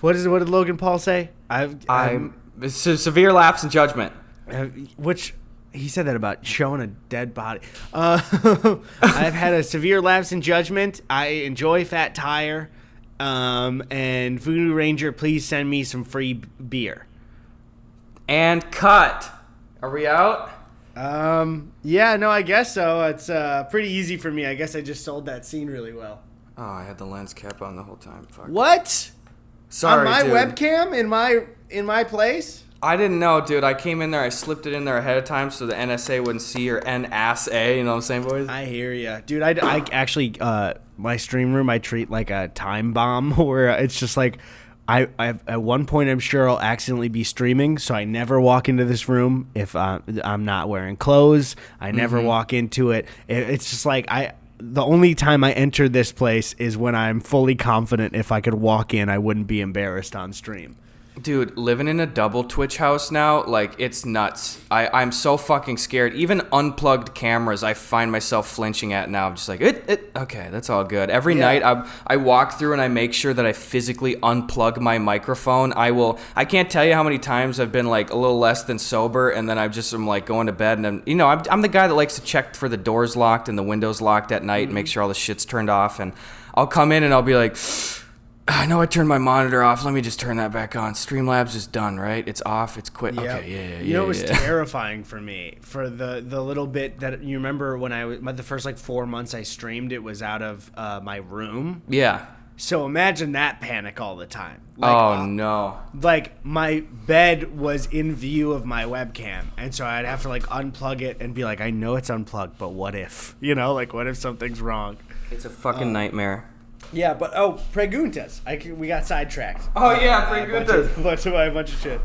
What did Logan Paul say? Severe lapse in judgment. Which he said that about showing a dead body. I've had a severe lapse in judgment. I enjoy Fat Tire. And Voodoo Ranger, please send me some free beer. And cut. Are we out? Yeah, no, I guess so. It's pretty easy for me. I guess I just sold that scene really well. Oh, I had the lens cap on the whole time. Fuck. What? Sorry, on my dude. webcam in my place? I didn't know, dude. I came in there, I slipped it in there ahead of time so the NSA wouldn't see your N-ass-A, you know what I'm saying, boys? I hear ya. Dude, I actually, my stream room, I treat like a time bomb where it's just like, I at one point I'm sure I'll accidentally be streaming, so I never walk into this room if I'm not wearing clothes. I never walk into it. It's just like, the only time I enter this place is when I'm fully confident if I could walk in, I wouldn't be embarrassed on stream. Dude, living in a double Twitch house now, like, it's nuts. I'm so fucking scared. Even unplugged cameras, I find myself flinching at now. I'm just like, okay, that's all good. Every night, I walk through and I make sure that I physically unplug my microphone. I can't tell you how many times I've been, like, a little less than sober, and then I'm like, going to bed, and I'm the guy that likes to check for the doors locked and the windows locked at night and make sure all the shit's turned off, and I'll come in and I'll be like, I know I turned my monitor off. Let me just turn that back on. Streamlabs is done, right? It's off. It's quit. Yep. Okay, yeah. You know, it was terrifying for me for the little bit that you remember when I was the first like 4 months I streamed. It was out of my room. Yeah. So imagine that panic all the time. No. Like my bed was in view of my webcam, and so I'd have to like unplug it and be like, I know it's unplugged, but what if? You know, like what if something's wrong? It's a fucking nightmare. Yeah, but preguntas. We got sidetracked. Oh yeah, preguntas. A bunch of shit.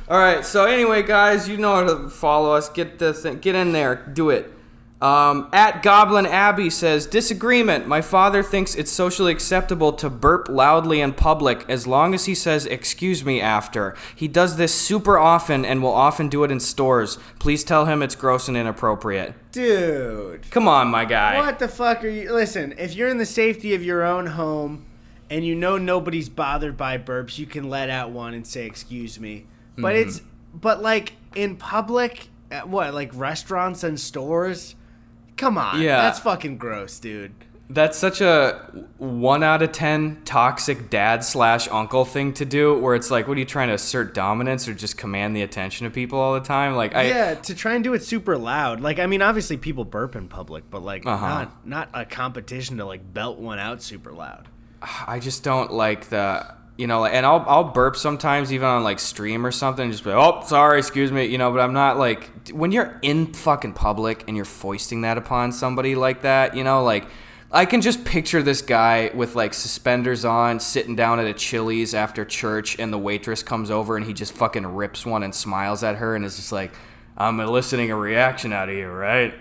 All right. So anyway, guys, you know how to follow us. Get in there. Do it. At Goblin Abbey says, disagreement. My father thinks it's socially acceptable to burp loudly in public as long as he says excuse me after. He does this super often and will often do it in stores. Please tell him it's gross and inappropriate. Dude. Come on, my guy. What the fuck are you... Listen, if you're in the safety of your own home and you know nobody's bothered by burps, you can let out one and say excuse me. But but like in public, like restaurants and stores... Come on. Yeah. That's fucking gross, dude. That's such a 1 out of 10 toxic dad/uncle thing to do, where it's like, what are you trying to assert dominance or just command the attention of people all the time? Like, to try and do it super loud. Like, I mean, obviously people burp in public, but like not a competition to like belt one out super loud. I just don't like the... You know, and I'll burp sometimes, even on like stream or something, and just be like, oh, sorry, excuse me, you know. But I'm not like, when you're in fucking public and you're foisting that upon somebody like that, you know, like I can just picture this guy with like suspenders on, sitting down at a Chili's after church, and the waitress comes over and he just fucking rips one and smiles at her and is just like, I'm eliciting a reaction out of you, right?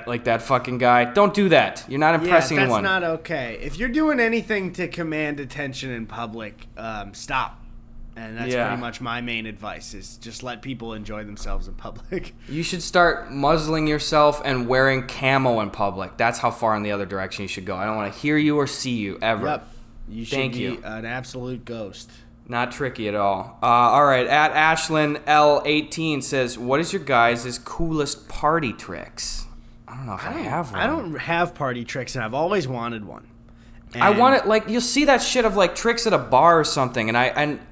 Like that fucking guy. Don't do that. You're not impressing anyone. That's not okay. If you're doing anything to command attention in public, stop. And that's pretty much my main advice, is just let people enjoy themselves in public. You should start muzzling yourself and wearing camo in public. That's how far in the other direction you should go. I don't want to hear you or see you ever. Yep. You should be an absolute ghost. Not tricky at all. All right, at Ashlyn L18 says, what is your guys' coolest party tricks? I don't know if I have one. I don't have party tricks, and I've always wanted one. And I want it, like, you'll see that shit of, like, tricks at a bar or something, and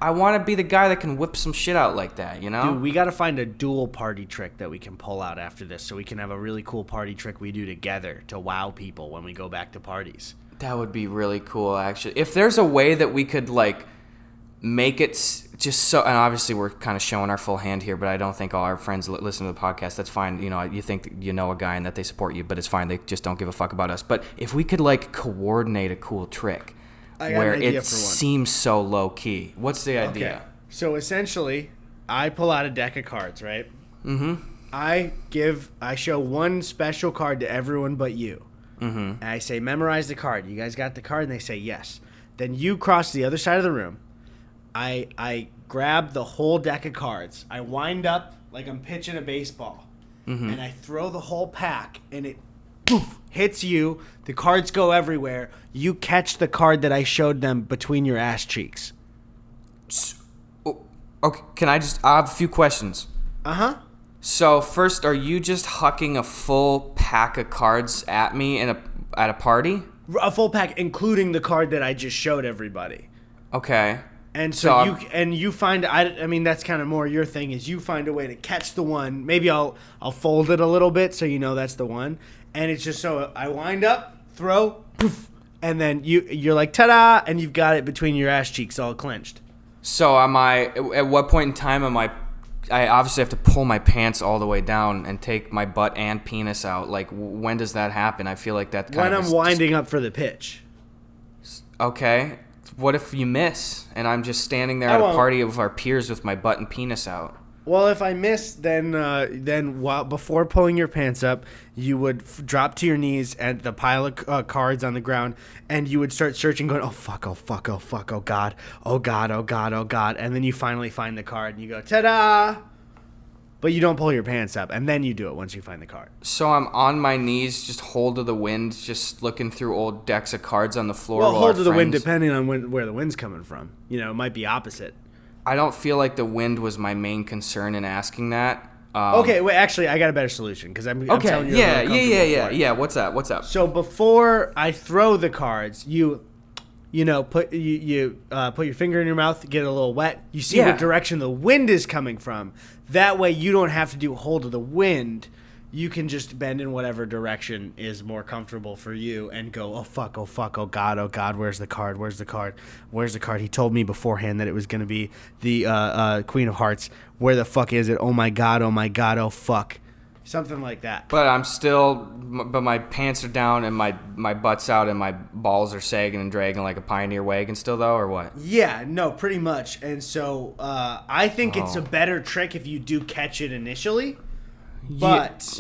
I want to be the guy that can whip some shit out like that, you know? Dude, we got to find a dual party trick that we can pull out after this, so we can have a really cool party trick we do together to wow people when we go back to parties. That would be really cool, actually. If there's a way that we could, like, make it just so, and obviously we're kind of showing our full hand here, but I don't think all our friends listen to the podcast. That's fine. You know, you think you know a guy and that they support you, but it's fine. They just don't give a fuck about us. But if we could like coordinate a cool trick where it seems so low key, what's the idea? Okay. So essentially, I pull out a deck of cards, right? Mm-hmm. I show one special card to everyone but you. Mm-hmm. And I say, memorize the card. You guys got the card? And they say yes. Then you cross to the other side of the room. I grab the whole deck of cards. I wind up like I'm pitching a baseball. Mm-hmm. And I throw the whole pack, and it poof, hits you. The cards go everywhere. You catch the card that I showed them between your ass cheeks. Okay, I have a few questions. Uh-huh. So first, are you just hucking a full pack of cards at me at a party? A full pack, including the card that I just showed everybody. Okay. And so you find, I mean, that's kind of more your thing, is you find a way to catch the one. Maybe I'll fold it a little bit so you know that's the one. And it's just so I wind up, throw, poof, and then you're like, ta-da, and you've got it between your ass cheeks all clenched. So at what point in time I obviously have to pull my pants all the way down and take my butt and penis out. Like, when does that happen? I feel like that kind of... When I'm winding up for the pitch. Okay. What if you miss and I'm just standing there at a party of our peers with my butt and penis out? Well, if I miss, then before pulling your pants up, you would drop to your knees at the pile of cards on the ground, and you would start searching, going, oh, fuck, oh, fuck, oh, fuck, oh, God, oh, God, oh, God, oh, God. And then you finally find the card, and you go, ta-da! But you don't pull your pants up, and then you do it once you find the card. So I'm on my knees, just hold of the wind, just looking through old decks of cards on the floor. Well, hold of the wind depending on where the wind's coming from. You know, it might be opposite. I don't feel like the wind was my main concern in asking that. Okay, wait, actually, I got a better solution, because I'm telling you. Yeah. What's up? So before I throw the cards, you put your finger in your mouth, get it a little wet. You see what direction the wind is coming from. That way you don't have to do hold of the wind. You can just bend in whatever direction is more comfortable for you and go, oh, fuck, oh, fuck, oh, God, where's the card? Where's the card? Where's the card? He told me beforehand that it was going to be the Queen of Hearts. Where the fuck is it? Oh, my God, oh, fuck. Something like that. But my pants are down and my butt's out and my balls are sagging and dragging like a Pioneer wagon still, though, or what? Yeah, no, pretty much. And so I think it's a better trick if you do catch it initially. But,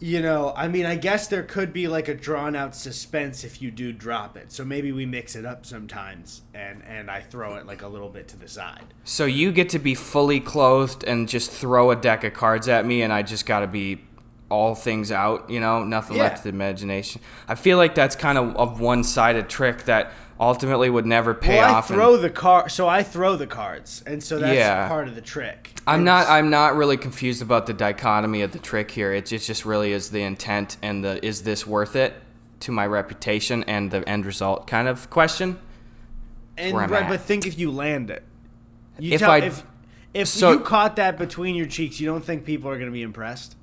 I guess there could be like a drawn-out suspense if you do drop it. So maybe we mix it up sometimes, and I throw it like a little bit to the side. So you get to be fully clothed and just throw a deck of cards at me, and I just got to be all things out, nothing left to the imagination. I feel like that's kind of a one-sided trick that ultimately would never pay off. I throw the cards, and so that's part of the trick. I'm not really confused about the dichotomy of the trick here. It just really is the intent and the is this worth it to my reputation and the end result kind of question. But think if you land it. If you caught that between your cheeks, you don't think people are going to be impressed?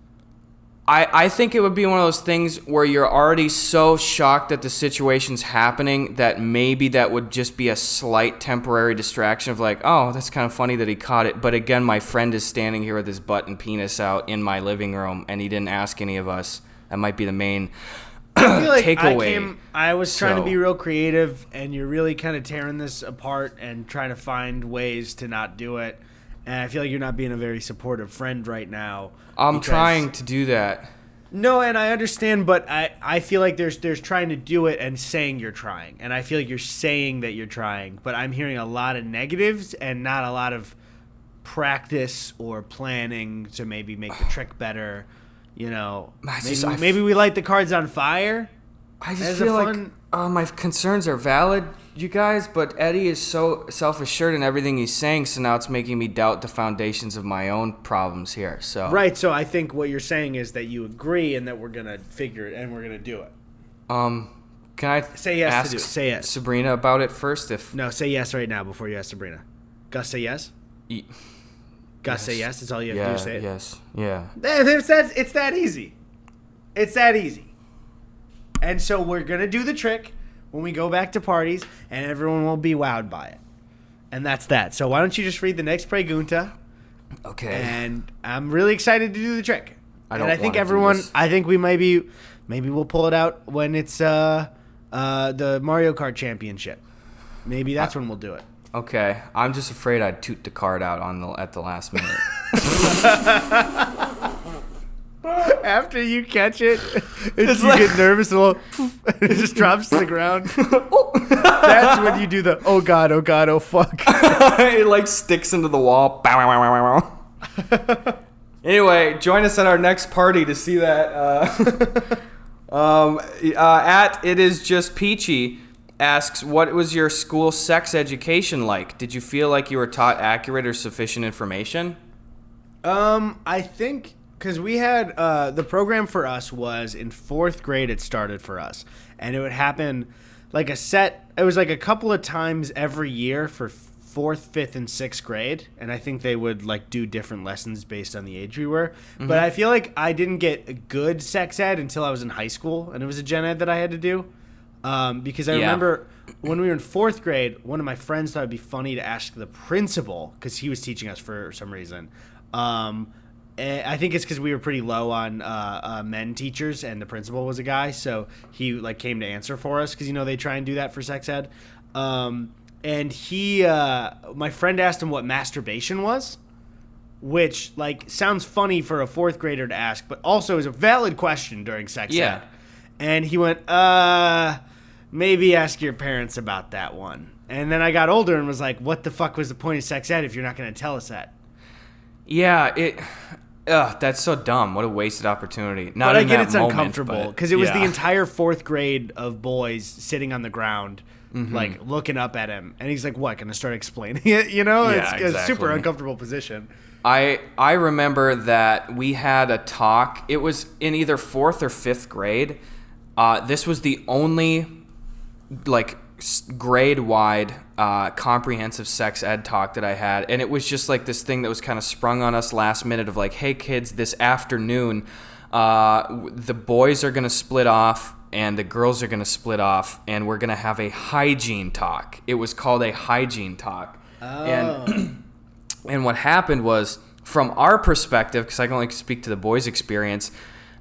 I think it would be one of those things where you're already so shocked that the situation's happening that maybe that would just be a slight temporary distraction of like, oh, that's kind of funny that he caught it. But again, my friend is standing here with his butt and penis out in my living room, and he didn't ask any of us. That might be the main takeaway. I was trying to be real creative, and you're really kind of tearing this apart and trying to find ways to not do it. And I feel like you're not being a very supportive friend right now. I'm trying to do that. No, and I understand, but I feel like there's trying to do it and saying you're trying. And I feel like you're saying that you're trying, but I'm hearing a lot of negatives and not a lot of practice or planning to maybe make the trick better. Maybe we light the cards on fire. I just feel like my concerns are valid, you guys, but Eddie is so self-assured in everything he's saying, so now it's making me doubt the foundations of my own problems here. So right, so I think what you're saying is that you agree and that we're gonna figure it and we're gonna do it. Can I say yes ask to do it? Say yes. Sabrina about it first? No, say yes right now before you ask Sabrina. Gus, say yes. Gus, say yes. That's all you have to do. Say it. Yes. Yeah. It's that easy. It's that easy. And so we're gonna do the trick when we go back to parties, and everyone will be wowed by it. And that's that. So why don't you just read the next pregunta? Okay. And I'm really excited to do the trick. I think we maybe we'll pull it out when it's the Mario Kart Championship. Maybe that's when we'll do it. Okay. I'm just afraid I'd toot the card out at the last minute. After you catch it, get nervous and it just drops to the ground. That's when you do the oh god, oh fuck. It like sticks into the wall. Anyway, join us at our next party to see that. At It Is Just Peachy asks, what was your school sex education like? Did you feel like you were taught accurate or sufficient information? I think because we had the program for us was in 4th grade. It started for us, and it would happen like it was like a couple of times every year for 4th, 5th, and 6th grade, and I think they would like do different lessons based on the age we were. Mm-hmm. But I feel like I didn't get a good sex ed until I was in high school, and it was a gen ed that I had to do. Because I remember when we were in 4th grade, one of my friends thought it'd be funny to ask the principal because he was teaching us for some reason. I think it's because we were pretty low on men teachers, and the principal was a guy, so he like came to answer for us because they try and do that for sex ed. And my friend asked him what masturbation was, which like sounds funny for a 4th grader to ask, but also is a valid question during sex ed. And he went, maybe ask your parents about that one. And then I got older and was like, what the fuck was the point of sex ed if you're not going to tell us that? Yeah, that's so dumb. What a wasted opportunity. But I get it's uncomfortable because it was the entire 4th grade of boys sitting on the ground, like looking up at him, and he's like, "What? Going to start explaining it?" It's a super uncomfortable position. I remember that we had a talk. It was in either 4th or 5th grade. This was the only like grade-wide comprehensive sex ed talk that I had, and it was just like this thing that was kind of sprung on us last minute of like, hey kids, this afternoon the boys are going to split off and the girls are going to split off, and we're going to have a hygiene talk. It was called a hygiene talk. And what happened was, from our perspective, because I can only speak to the boys' experience,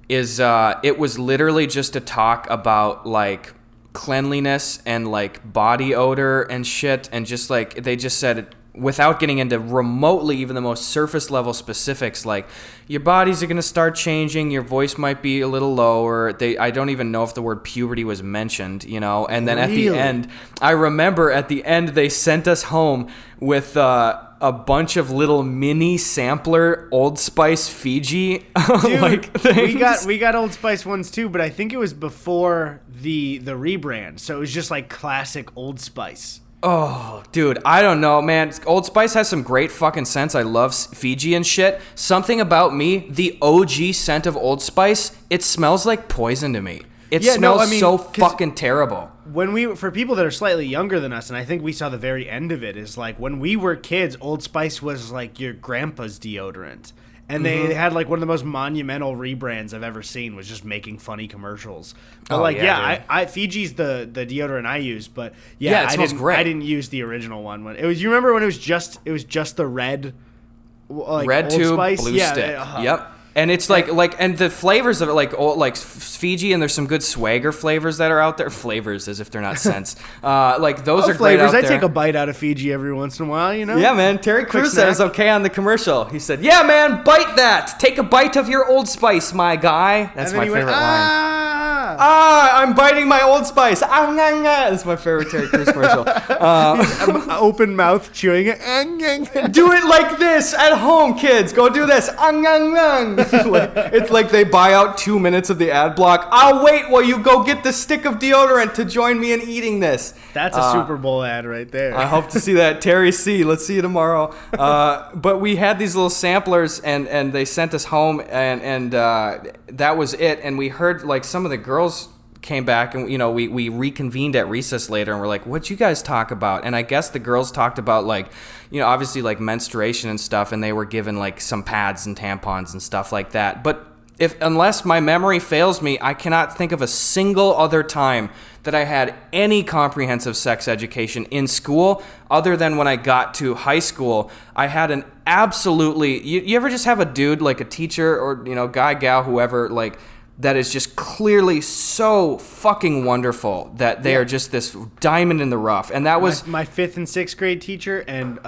is it was literally just a talk about like cleanliness and like body odor and shit, and just like they just said, without getting into remotely even the most surface level specifics, like your bodies are going to start changing, your voice might be a little lower. I don't even know if the word puberty was mentioned, you know. And then at the end, I remember at the end they sent us home with a bunch of little mini sampler Old Spice Fiji Dude, like things. We got Old Spice ones too, but I think it was before the rebrand, so it was just like classic Old Spice. Oh, dude, I don't know, man. Old Spice has some great fucking scents. I love Fiji and shit. Something about me, the OG scent of Old Spice, it smells like poison to me. It smells so fucking terrible. For people that are slightly younger than us, and I think we saw the very end of it, is like when we were kids, Old Spice was like your grandpa's deodorant. And they had like one of the most monumental rebrands I've ever seen, was just making funny commercials. But I Fiji's the deodorant I use, but it smells great. I didn't use the original one. When it was, you remember when it was just the red, like red Old tube, Spice? blue stick. Yep. And it's like and the flavors of it, like Fiji, and there's some good swagger flavors that are out there. Flavors, as if they're not scents. Like those are flavors. great out there. I take a bite out of Fiji every once in a while, you know. Yeah, man. Terry Crews said it was okay on the commercial. He said, "Yeah, man, bite that. Take a bite of your Old Spice, my guy." That's my favorite line. I'm biting my Old Spice. That's my favorite Terry Crews commercial. Open mouth chewing it. Do it like this at home, kids. Go do this. It's like they buy out 2 minutes of the ad block. I'll wait while you go get the stick of deodorant to join me in eating this. That's a Super Bowl ad right there. I hope to see that. Terry C. Let's see you tomorrow. But we had these little samplers, and they sent us home, and that was it. And we heard like some of the girls came back, and you know, we reconvened at recess later, and we're like, what'd you guys talk about? And I guess the girls talked about, like, you know, obviously like menstruation and stuff, and they were given like some pads and tampons and stuff like that. But unless my memory fails me, I cannot think of a single other time that I had any comprehensive sex education in school, other than when I got to high school. I had an absolutely, you ever just have a dude, like a teacher or, you know, guy, gal, whoever, like, that is just clearly so fucking wonderful that they are just this diamond in the rough. And that was my 5th and 6th grade teacher, and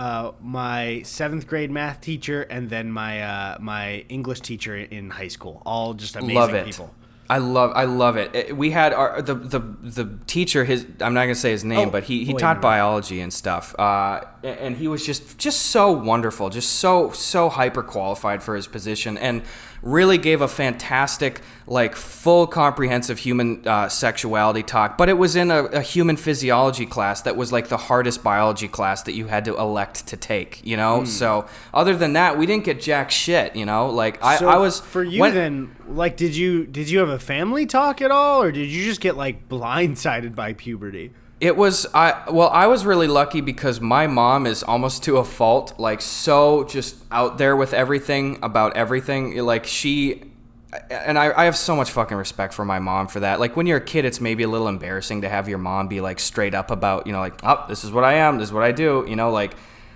my 7th grade math teacher, and then my English teacher in high school. All just amazing people. I love it. We had the teacher. I'm not gonna say his name, but he taught biology and stuff. And he was just so wonderful, just so hyper qualified for his position, and really gave a fantastic, like, full comprehensive human sexuality talk. But it was in a human physiology class that was like the hardest biology class that you had to elect to take, you know. So other than that, we didn't get jack shit, you know. Like I was for you then. Like, did you have a family talk at all, or did you just get like blindsided by puberty? It was, I was really lucky because my mom is almost to a fault, like, so just out there with everything, about everything. Like, I have so much fucking respect for my mom for that. Like, when you're a kid, it's maybe a little embarrassing to have your mom be, like, straight up about, you know, like, oh, this is what I am, this is what I do, you know, like,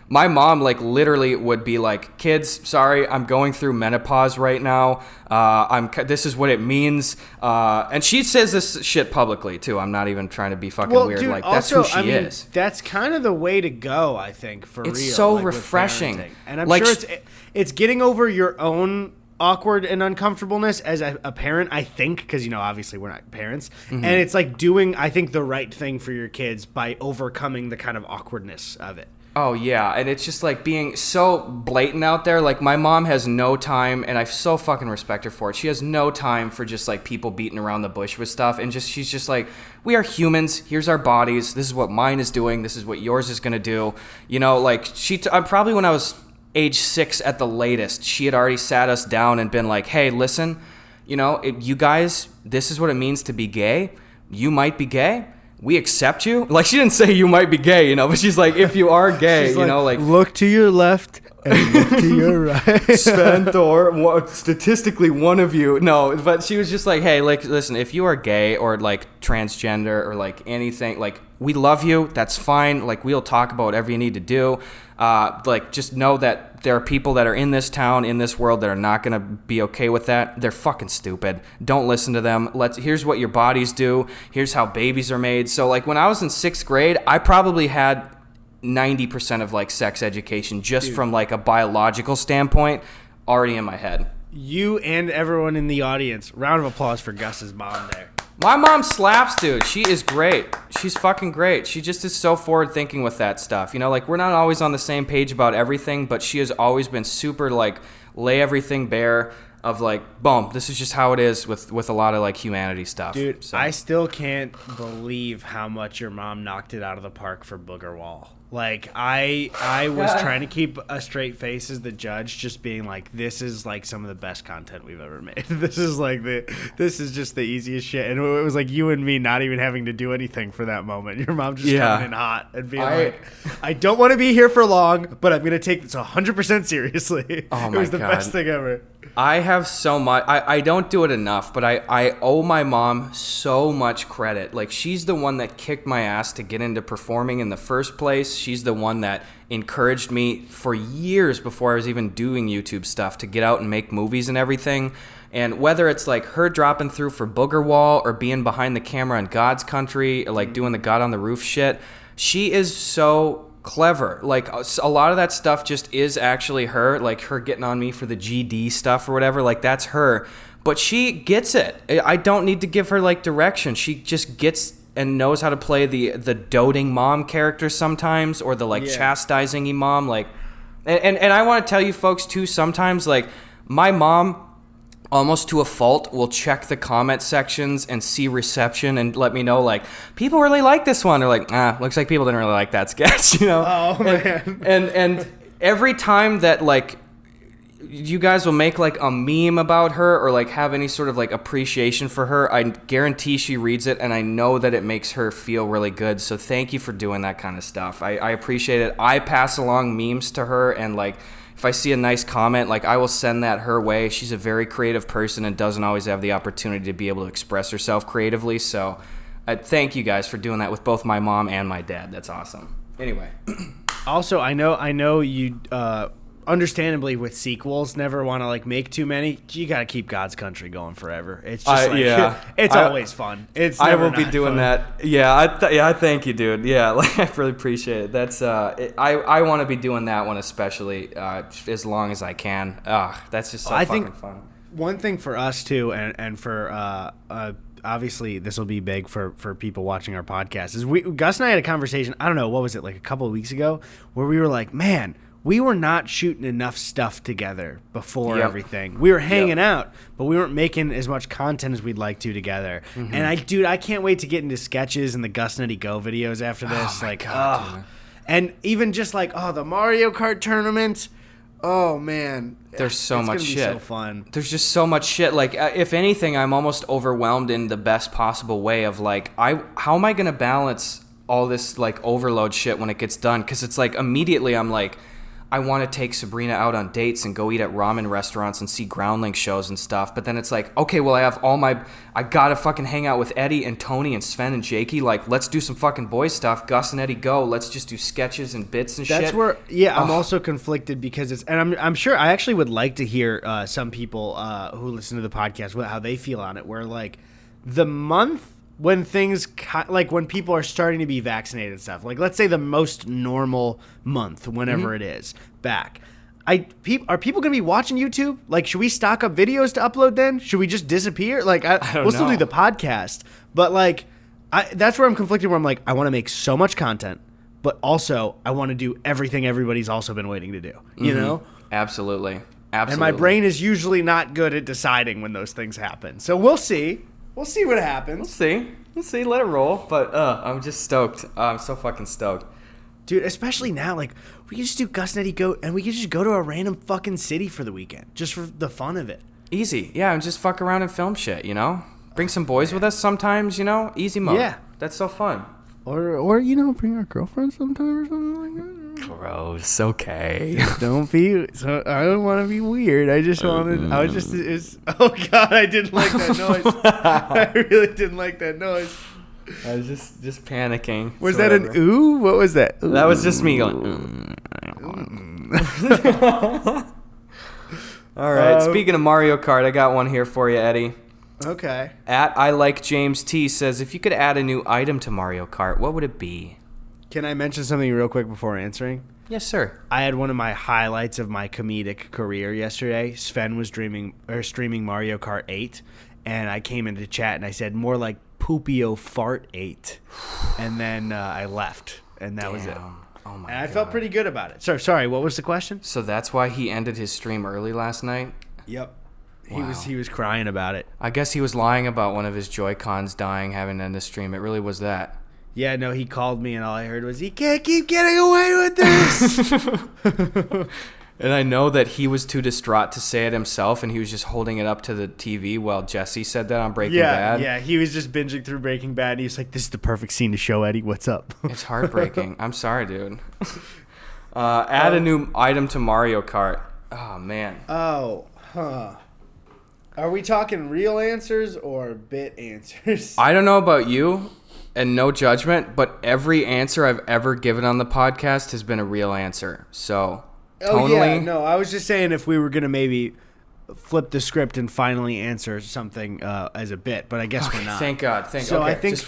my mom, like, literally would be like, kids, sorry, I'm going through menopause right now. This is what it means. And she says this shit publicly, too. I'm not even trying to be fucking weird. Dude, like, that's who she is. That's kind of the way to go, I think, for real. It's so refreshing. And I'm sure it's getting over your own awkward and uncomfortableness as a parent, I think, because, you know, obviously we're not parents. And it's like doing, I think, the right thing for your kids by overcoming the kind of awkwardness of it. Oh, yeah, and it's just, like, being so blatant out there. Like, my mom has no time, and I so fucking respect her for it. She has no time for just, like, people beating around the bush with stuff, and she's just like, we are humans, here's our bodies, this is what mine is doing, this is what yours is gonna do. You know, like, probably when I was age 6 at the latest, she had already sat us down and been like, hey, listen, you know, you guys, this is what it means to be gay. You might be gay. we accept you. Like, she didn't say you might be gay, you know, but she's like, if you are gay, She's you know, like look to your left and look to your right. Sven, or statistically one of you. No, but she was just like, hey, like, listen, if you are gay or like transgender or like anything, like, we love you. That's fine. Like, we'll talk about whatever you need to do. Like, just know that there are people that are in this town, in this world, that are not going to be okay with that. They're fucking stupid. Don't listen to them. Here's what your bodies do. Here's how babies are made. So, like, when I was in 6th grade, I probably had 90% of, like, sex education just from, like, a biological standpoint already in my head. You and everyone in the audience, round of applause for Gus's mom there. My mom slaps, dude. She is great. She's fucking great. She just is so forward thinking with that stuff. You know, like, we're not always on the same page about everything, but she has always been super, like, lay everything bare of, like, boom, this is just how it is with a lot of, like, humanity stuff. Dude, so. I still can't believe how much your mom knocked it out of the park for Booger Wall. Like, I was trying to keep a straight face as the judge, just being like, this is like some of the best content we've ever made. This is just the easiest shit. And it was like you and me not even having to do anything for that moment. Your mom just coming in hot and being like, I don't want to be here for long, but I'm going to take this 100% seriously. Oh my God. It was the best thing ever. I have so much. I don't do it enough, but I owe my mom so much credit. Like, she's the one that kicked my ass to get into performing in the first place. She's the one that encouraged me for years before I was even doing YouTube stuff to get out and make movies and everything. And whether it's like her dropping through for Booger Wall or being behind the camera in God's Country or like doing the God on the Roof shit, she is so clever. Like, a lot of that stuff just is actually her, like her getting on me for the GD stuff or whatever, like that's her, but she gets it. I don't need to give her like direction. She just gets and knows how to play the doting mom character sometimes, or the like chastising mom, like, and I want to tell you folks too, sometimes like my mom, almost to a fault, will check the comment sections and see reception and let me know, like, people really like this one. Or like, looks like people didn't really like that sketch, you know? Oh, man. And every time that, like, you guys will make, like, a meme about her or, like, have any sort of, like, appreciation for her, I guarantee she reads it, and I know that it makes her feel really good. So thank you for doing that kind of stuff. I appreciate it. I pass along memes to her, and, like, if I see a nice comment, like, I will send that her way. She's a very creative person and doesn't always have the opportunity to be able to express herself creatively. So thank you guys for doing that with both my mom and my dad. That's awesome. Anyway. Also, I know you understandably with sequels never want to like make too many. You got to keep God's Country going forever. It's just it's always fun. It's I never will be doing fun. that. Yeah, I thank you, dude. Yeah, like, I really appreciate it. That's I want to be doing that one especially as long as I can. That's just so fucking fun. One thing for us too, and for obviously this will be big for people watching our podcast, is Gus and I had a conversation, I don't know, what was it, like a couple of weeks ago, where we were like, man, we were not shooting enough stuff together before everything. We were hanging out, but we weren't making as much content as we'd like to together. Mm-hmm. And I can't wait to get into sketches and the Gus and Eddy Go videos after this. And even just like, the Mario Kart tournament. Oh man, there's so much shit. It's gonna be so fun. There's just so much shit. Like, if anything, I'm almost overwhelmed in the best possible way of like, how am I gonna balance all this like overload shit when it gets done? Because it's like immediately I'm like, I want to take Sabrina out on dates and go eat at ramen restaurants and see Groundlink shows and stuff. But then it's like, okay, well, I gotta fucking hang out with Eddie and Tony and Sven and Jakey. Like, let's do some fucking boy stuff. Gus and Eddy Go. Let's just do sketches and bits and shit. That's where, I'm also conflicted because and I'm sure I actually would like to hear some people who listen to the podcast, how they feel on it. Where like the month when things like when people are starting to be vaccinated and stuff, like let's say the most normal month, whenever it is back, are people gonna be watching YouTube? Like, should we stock up videos to upload then? Should we just disappear? Like, we'll still do the podcast, but like, that's where I'm conflicted. Where I'm like, I want to make so much content, but also I want to do everything everybody's also been waiting to do. You know? Absolutely. And my brain is usually not good at deciding when those things happen. So we'll see. We'll see what happens. We'll see. Let it roll. But I'm just stoked. I'm so fucking stoked. Dude, especially now, like, we can just do Gus and Eddy Go, and we can just go to a random fucking city for the weekend, just for the fun of it. Easy. Yeah, and just fuck around and film shit, you know? Bring some boys with us sometimes, you know? Easy mode. Yeah. That's so fun. Or bring our girlfriend sometime or something like that. Gross. Okay. Don't be. So I don't want to be weird. I just wanted. I was just. Oh God! I didn't like that noise. I really didn't like that noise. I was just panicking. Was that an ooh? What was that? Ooh. That was just me going. All right. Speaking of Mario Kart, I got one here for you, Eddie. Okay. At I Like James T says, if you could add a new item to Mario Kart, what would it be? Can I mention something real quick before answering? Yes, sir. I had one of my highlights of my comedic career yesterday. Sven was streaming Mario Kart 8, and I came into chat and I said, more like Poopio Fart 8. And then I left, and that was it. Oh my and I felt pretty good about it. Sorry, what was the question? So that's why he ended his stream early last night? Yep. Wow. He was crying about it. I guess he was lying about one of his Joy-Cons dying having to end the stream. It really was that. Yeah, no, he called me and all I heard was, he can't keep getting away with this. And I know that he was too distraught to say it himself, and he was just holding it up to the TV while Jesse said that on Breaking Bad. Yeah, he was just binging through Breaking Bad. And he was like, this is the perfect scene to show Eddie what's up. It's heartbreaking. I'm sorry, dude. Add a new item to Mario Kart. Oh, man. Oh, huh. Are we talking real answers or bit answers? I don't know about you, and no judgment, but every answer I've ever given on the podcast has been a real answer. So, tonally... yeah, no, I was just saying if we were going to maybe flip the script and finally answer something as a bit, but I guess we're not. Thank God. So I think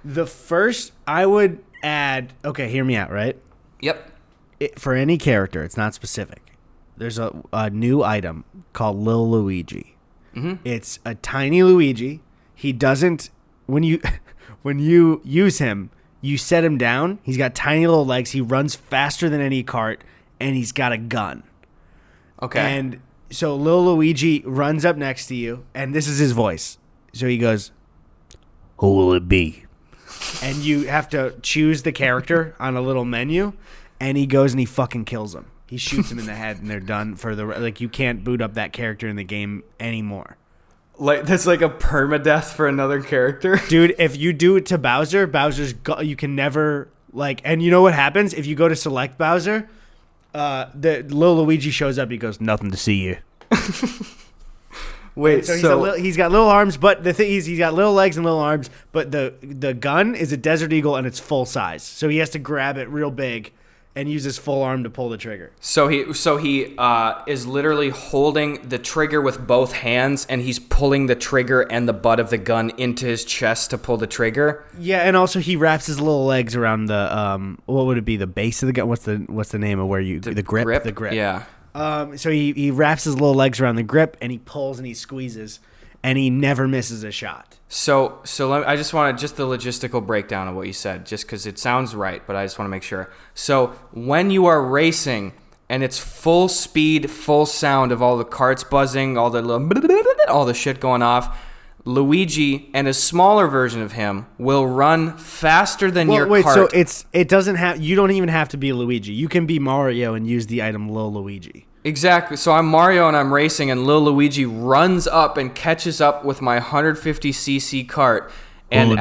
the first I would add... Okay, hear me out, right? Yep. For any character, it's not specific. There's a new item called Lil Luigi. Mm-hmm. It's a tiny Luigi. He doesn't... When you use him, you set him down. He's got tiny little legs. He runs faster than any cart, and he's got a gun. Okay. And so Lil Luigi runs up next to you, and this is his voice. So he goes, "Who will it be?" And you have to choose the character on a little menu, and he goes and he fucking kills him. He shoots him in the head, and they're done for the... Like, you can't boot up that character in the game anymore. Like, that's like a permadeath for another character? Dude, if you do it to Bowser, you can never... Like, and you know what happens? If you go to select Bowser, the Lil Luigi shows up, he goes, "Nothing to see you." Wait, so he's got little arms, but the thing is, he's got little legs and little arms, but the gun is a Desert Eagle, and it's full size. So he has to grab it real big and use his full arm to pull the trigger. So he is literally holding the trigger with both hands, and he's pulling the trigger and the butt of the gun into his chest to pull the trigger. Yeah, and also he wraps his little legs around the what would it be? The base of the gun? What's the name of where you the grip? The grip. Yeah. So he wraps his little legs around the grip, and he pulls and he squeezes, and he never misses a shot. So I just wanted just the logistical breakdown of what you said, just because it sounds right, but I just want to make sure. So when you are racing and it's full speed, full sound of all the carts buzzing, all the shit going off, Luigi and a smaller version of him will run faster than your cart. So you don't even have to be Luigi. You can be Mario and use the item Lil Luigi. Exactly. So I'm Mario and I'm racing, and Lil Luigi runs up and catches up with my 150cc cart, and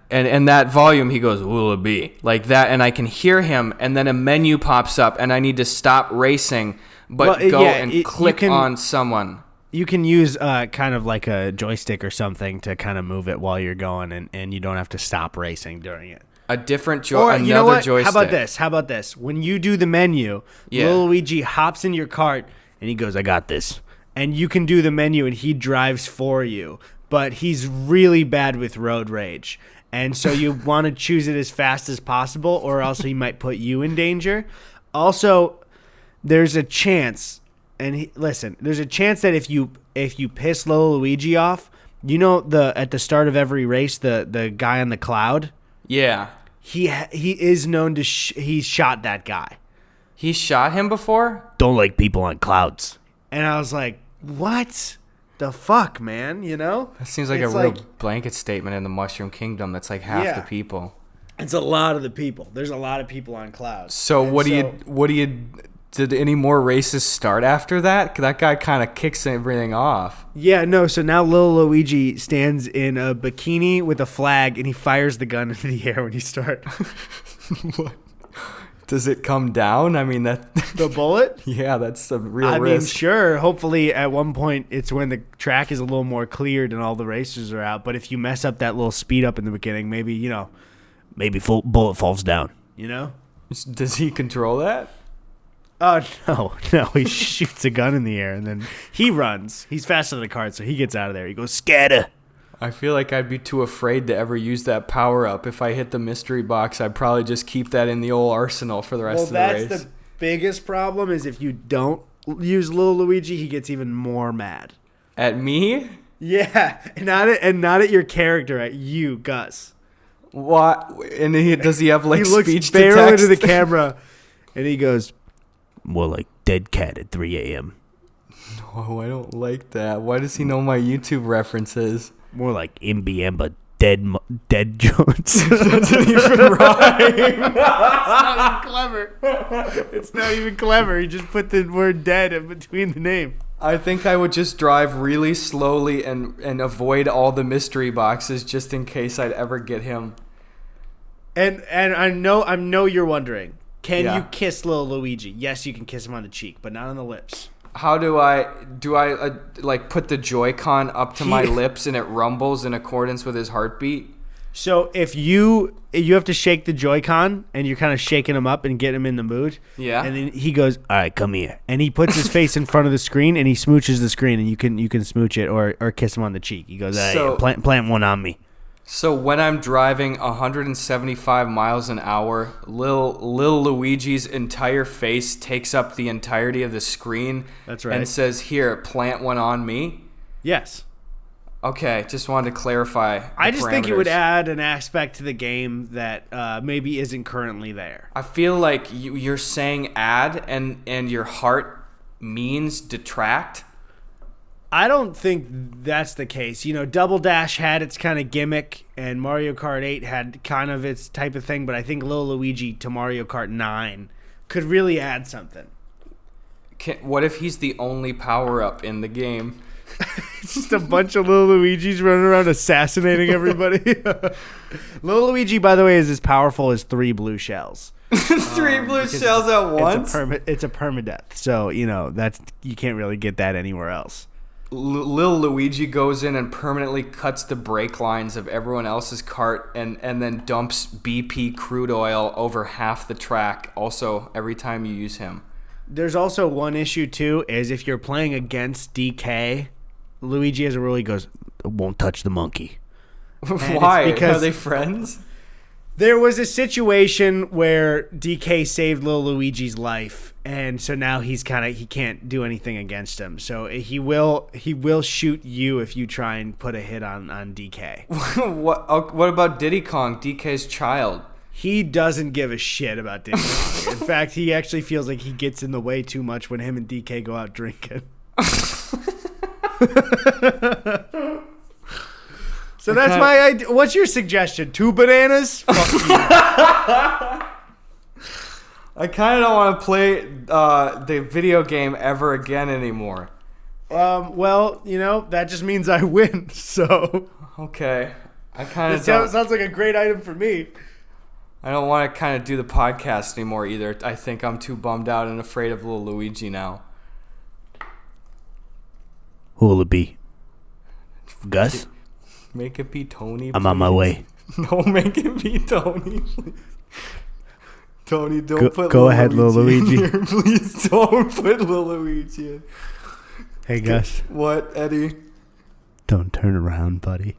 and that volume he goes, "Will it be?" like that, and I can hear him, and then a menu pops up, and I need to stop racing, but click on someone. You can use kind of like a joystick or something to kind of move it while you're going, and you don't have to stop racing during it. A different joystick. You know what? Joystick. How about this? When you do the menu, Lil Luigi hops in your cart and he goes, "I got this." And you can do the menu and he drives for you. But he's really bad with road rage. And so you want to choose it as fast as possible, or else he might put you in danger. Also, there's a chance, there's a chance that if you piss Lil Luigi off, you know at the start of every race, the guy on the cloud? Yeah. He is known to he's shot that guy. He shot him before? Don't like people on clouds. And I was like, what the fuck, man? You know? That seems like real blanket statement in the Mushroom Kingdom. That's like half the people. It's a lot of the people. There's a lot of people on clouds. So what do you did any more races start after that? That guy kind of kicks everything off. Yeah, no, so now Lil Luigi stands in a bikini with a flag, and he fires the gun into the air when you start. What? Does it come down? I mean, that... The bullet? Yeah, that's a real risk. I mean, sure. Hopefully, at one point, it's when the track is a little more cleared and all the racers are out. But if you mess up that little speed up in the beginning, maybe, full bullet falls down, Does he control that? No. He shoots a gun in the air, and then he runs. He's faster than the cart, so he gets out of there. He goes, scatter. I feel like I'd be too afraid to ever use that power-up. If I hit the mystery box, I'd probably just keep that in the old arsenal for the rest of the race. Well, that's the biggest problem is if you don't use Lil Luigi, he gets even more mad. At me? Yeah, and not at your character, at you, Gus. What? And does he have, like, speech to text? He looks barely into the camera, and he goes, more like dead cat at 3 a.m. No, I don't like that. Why does he know my YouTube references? More like Imbiamba dead Jones. That doesn't even rhyme. It's not even clever. He just put the word dead in between the name. I think I would just drive really slowly and avoid all the mystery boxes just in case I'd ever get him. And I know you're wondering, can you kiss Lil Luigi? Yes, you can kiss him on the cheek, but not on the lips. How do I like put the Joy-Con up to my lips and it rumbles in accordance with his heartbeat? So if you have to shake the Joy-Con and you're kind of shaking him up and getting him in the mood. Yeah. And then he goes, all right, come here. And he puts his face in front of the screen and he smooches the screen and you can smooch it or kiss him on the cheek. He goes, hey, plant one on me. So when I'm driving 175 miles an hour, Lil Luigi's entire face takes up the entirety of the screen. That's right. And says, here, plant one on me? Yes. Okay, just wanted to clarify. I just think it would add an aspect to the game that maybe isn't currently there. I feel like you're saying add and your heart means detract. I don't think that's the case. Double Dash had its kind of gimmick, and Mario Kart 8 had kind of its type of thing, but I think Lil Luigi to Mario Kart 9 could really add something. What if he's the only power-up in the game? It's just a bunch of Lil Luigis running around assassinating everybody. Lil Luigi, by the way, is as powerful as 3 blue shells. 3 blue shells at once? It's a permadeath, so, that's you can't really get that anywhere else. Lil Luigi goes in and permanently cuts the brake lines of everyone else's cart and then dumps BP crude oil over half the track also every time you use him. There's also one issue, too, is if you're playing against DK, Luigi has a rule, he goes, won't touch the monkey. Why? Because are they friends? There was a situation where DK saved Lil Luigi's life, and so now he can't do anything against him. So he will shoot you if you try and put a hit on DK. What about Diddy Kong, DK's child? He doesn't give a shit about Diddy Kong. In fact, he actually feels like he gets in the way too much when him and DK go out drinking. So that's my idea. What's your suggestion? 2 bananas? Fuck you. I kind of don't want to play the video game ever again anymore. Well, that just means I win. So okay, I kind of sounds like a great item for me. I don't want to kind of do the podcast anymore either. I think I'm too bummed out and afraid of Lil Luigi now. Who will it be? Gus? Make it be Tony, please. I'm on my way. No, make it be Tony, please. Tony, don't put Go ahead, Lil Luigi. Here. Please don't put Lil Luigi in. Hey, Gus. What, Eddie? Don't turn around, buddy.